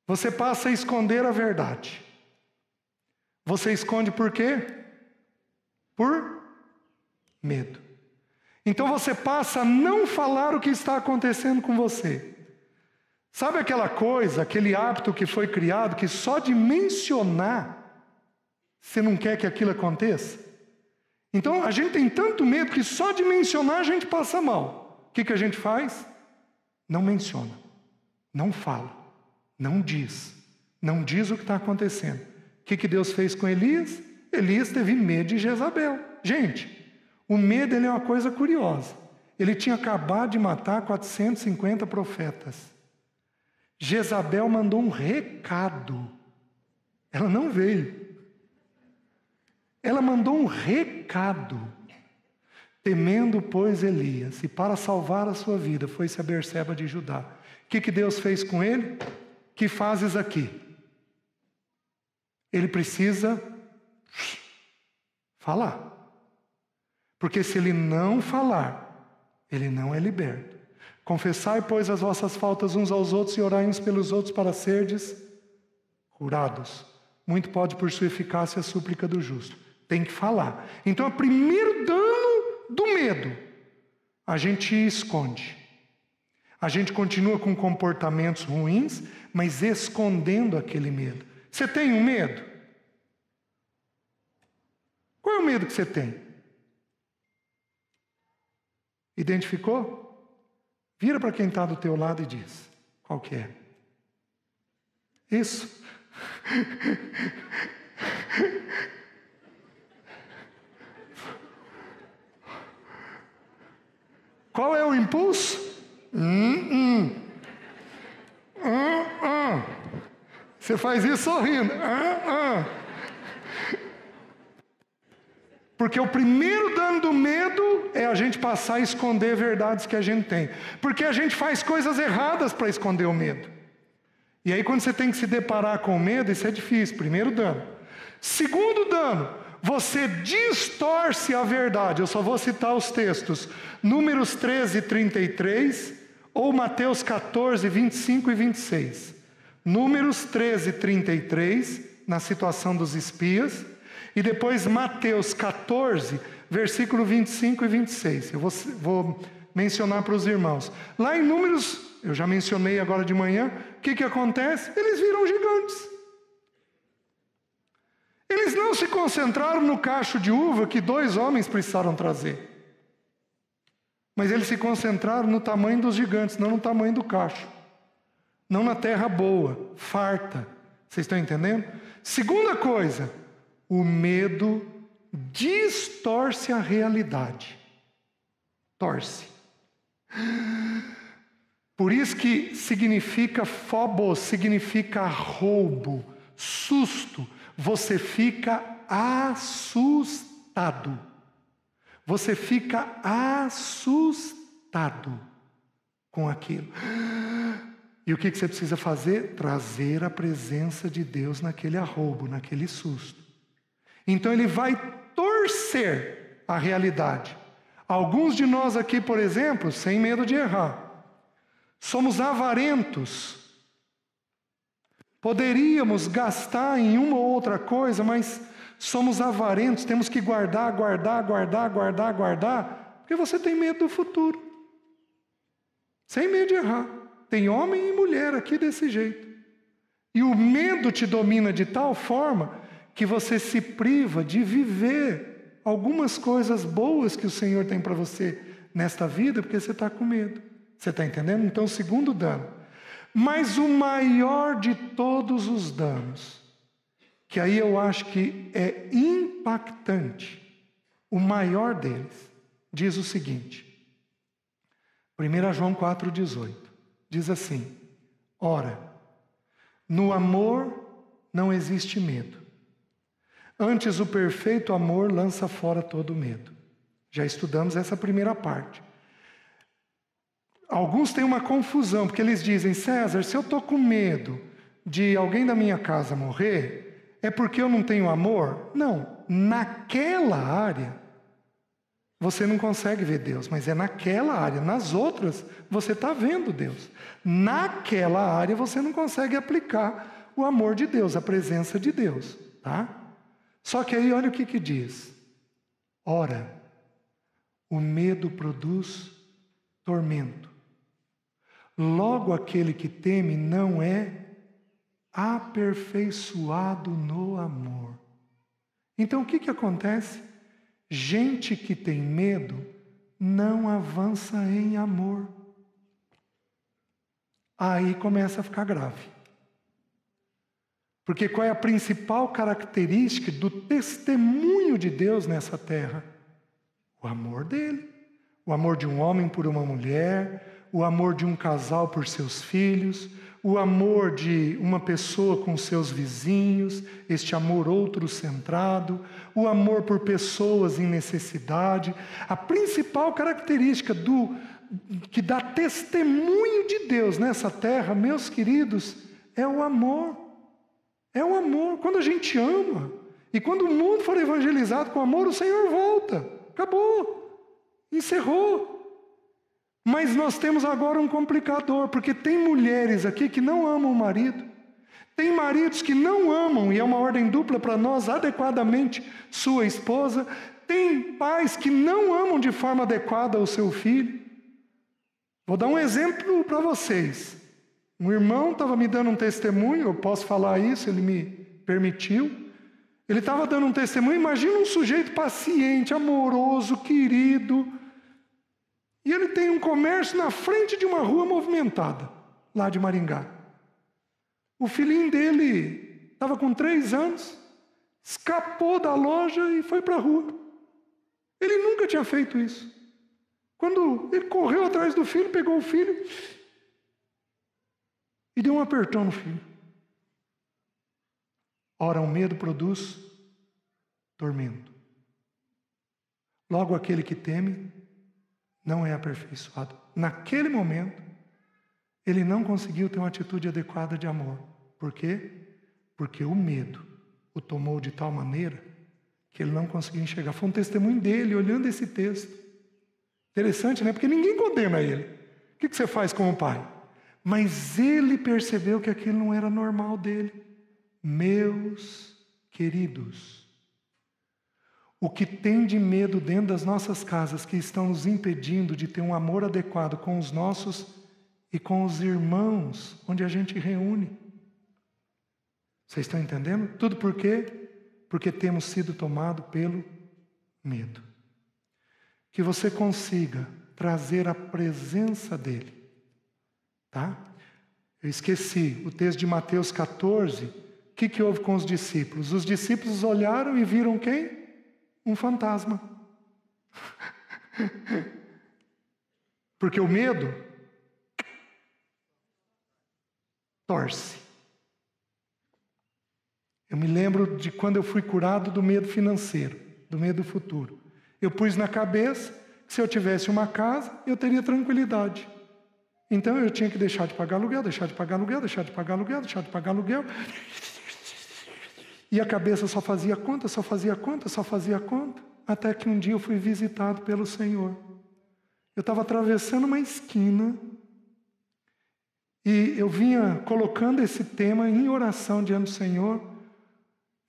Você passa a esconder a verdade. Você esconde por quê? Por medo. Então você passa a não falar o que está acontecendo com você. Sabe aquela coisa, aquele hábito que foi criado, que só de mencionar, você não quer que aquilo aconteça? Então a gente tem tanto medo que só de mencionar a gente passa mal. O que a gente faz? Não menciona, não fala, não diz o que está acontecendo. O que Deus fez com Elias? Elias teve medo de Jezabel. Gente, o medo ele é uma coisa curiosa. Ele tinha acabado de matar 450 profetas. Jezabel mandou um recado. Ela não veio. Ela mandou um recado. Temendo, pois, Elias, e para salvar a sua vida, foi-se a Berseba de Judá. O que Deus fez com ele? Que fazes aqui? Ele precisa falar. Porque se ele não falar, ele não é liberto. Confessai, pois, as vossas faltas uns aos outros e orai uns pelos outros para serdes curados. Muito pode por sua eficácia a súplica do justo. Tem que falar. Então, o primeiro dano do medo, a gente esconde. A gente continua com comportamentos ruins, mas escondendo aquele medo. Você tem um medo? Qual é o medo que você tem? Identificou? Vira para quem está do teu lado e diz, qual que é? Isso. Qual é o impulso? Você faz isso sorrindo. Porque o primeiro dano do medo é a gente passar a esconder verdades que a gente tem. Porque a gente faz coisas erradas para esconder o medo. E aí quando você tem que se deparar com o medo, isso é difícil. Primeiro dano. Segundo dano, você distorce a verdade. Eu só vou citar os textos. Números 13, 33 ou Mateus 14, 25 e 26. Números 13, 33, na situação dos espias. E depois Mateus 14, versículo 25 e 26. Eu vou mencionar para os irmãos. Lá em Números, eu já mencionei agora de manhã, o que acontece? Eles viram gigantes. Eles não se concentraram no cacho de uva que 2 homens precisaram trazer. Mas eles se concentraram no tamanho dos gigantes, não no tamanho do cacho. Não na terra boa, farta. Vocês estão entendendo? Segunda coisa, o medo distorce a realidade. Torce. Por isso que significa phobos, significa roubo, susto. Você fica assustado. Você fica assustado com aquilo. E o que você precisa fazer? Trazer a presença de Deus naquele arroubo, naquele susto. Então ele vai torcer a realidade. Alguns de nós aqui, por exemplo, sem medo de errar, somos avarentos. Poderíamos gastar em uma ou outra coisa, mas somos avarentos, temos que guardar, porque você tem medo do futuro. Sem medo de errar. Tem homem e mulher aqui desse jeito. E o medo te domina de tal forma que você se priva de viver algumas coisas boas que o Senhor tem para você nesta vida, porque você está com medo. Você está entendendo? Então, segundo dano. Mas o maior de todos os danos, que aí eu acho que é impactante, o maior deles, diz o seguinte, 1 João 4,18, diz assim: ora, no amor não existe medo, antes o perfeito amor lança fora todo medo. Já estudamos essa primeira parte. Alguns têm uma confusão, porque eles dizem: César, se eu estou com medo de alguém da minha casa morrer, é porque eu não tenho amor? Não, naquela área você não consegue ver Deus, mas é naquela área. Nas outras você está vendo Deus. Naquela área você não consegue aplicar o amor de Deus, a presença de Deus, tá? Só que aí olha o que diz. Ora, o medo produz tormento. Logo aquele que teme não é aperfeiçoado no amor. Então o que acontece? Gente que tem medo não avança em amor. Aí começa a ficar grave. Porque qual é a principal característica do testemunho de Deus nessa terra? O amor dele. O amor de um homem por uma mulher, o amor de um casal por seus filhos, o amor de uma pessoa com seus vizinhos, este amor outro-centrado, o amor por pessoas em necessidade. A principal característica que dá testemunho de Deus nessa terra, meus queridos, é o amor. É o amor. Quando a gente ama, e quando o mundo for evangelizado com amor, o Senhor volta. Acabou. Encerrou. Mas nós temos agora um complicador, porque tem mulheres aqui que não amam o marido, tem maridos que não amam, e é uma ordem dupla para nós, adequadamente sua esposa, tem pais que não amam de forma adequada o seu filho. Vou dar um exemplo para vocês. Um irmão estava me dando um testemunho, eu posso falar isso, ele me permitiu. Ele estava dando um testemunho, imagina um sujeito paciente, amoroso, querido. E ele tem um comércio na frente de uma rua movimentada, lá de Maringá. O filhinho dele estava com 3 anos, escapou da loja e foi para a rua. Ele nunca tinha feito isso. Quando ele correu atrás do filho, pegou o filho e deu um apertão no filho. Ora, o medo produz tormento. Logo, aquele que teme não é aperfeiçoado. Naquele momento, ele não conseguiu ter uma atitude adequada de amor. Por quê? Porque o medo o tomou de tal maneira que ele não conseguiu enxergar. Foi um testemunho dele, olhando esse texto. Interessante, né? Porque ninguém condena ele. O que você faz como pai? Mas ele percebeu que aquilo não era normal dele. Meus queridos, o que tem de medo dentro das nossas casas que estão nos impedindo de ter um amor adequado com os nossos e com os irmãos onde a gente reúne. Vocês estão entendendo? Tudo por quê? Porque temos sido tomados pelo medo. Que você consiga trazer a presença dele. Tá? Eu esqueci o texto de Mateus 14. O que houve com os discípulos? Os discípulos olharam e viram quem? Um fantasma. Porque o medo torce. Eu me lembro de quando eu fui curado do medo financeiro, do medo do futuro. Eu pus na cabeça que se eu tivesse uma casa, eu teria tranquilidade. Então eu tinha que deixar de pagar aluguel, deixar de pagar aluguel, deixar de pagar aluguel, deixar de pagar aluguel. E a cabeça só fazia conta, só fazia conta, só fazia conta. Até que um dia eu fui visitado pelo Senhor. Eu estava atravessando uma esquina e eu vinha colocando esse tema em oração diante do Senhor.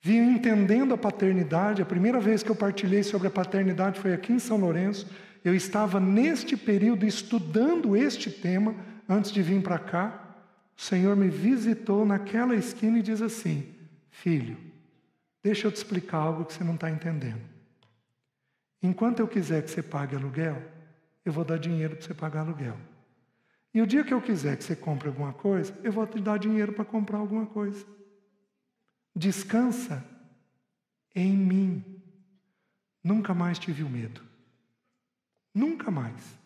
Vinha entendendo a paternidade. A primeira vez que eu partilhei sobre a paternidade foi aqui em São Lourenço. Eu estava neste período estudando este tema antes de vir para cá. O Senhor me visitou naquela esquina e diz assim: filho, deixa eu te explicar algo que você não está entendendo. Enquanto eu quiser que você pague aluguel, eu vou dar dinheiro para você pagar aluguel. E o dia que eu quiser que você compre alguma coisa, eu vou te dar dinheiro para comprar alguma coisa. Descansa em mim. Nunca mais tive o medo. Nunca mais.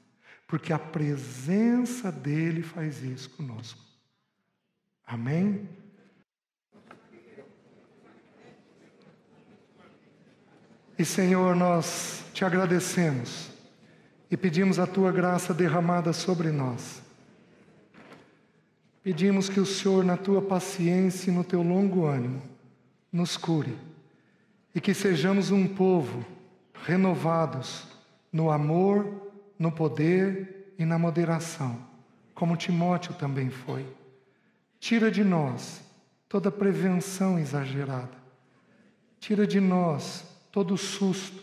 Porque a presença dele faz isso conosco. Amém? E Senhor, nós te agradecemos e pedimos a tua graça derramada sobre nós. Pedimos que o Senhor, na tua paciência e no teu longo ânimo, nos cure e que sejamos um povo renovados no amor, no poder e na moderação, como Timóteo também foi. Tira de nós toda prevenção exagerada. Tira de nós todo susto.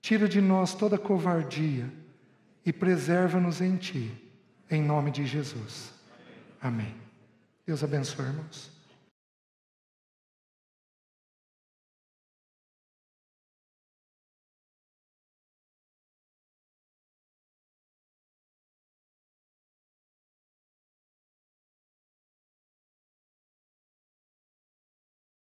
Tira de nós toda covardia e preserva-nos em Ti, em nome de Jesus. Amém. Deus abençoe, irmãos.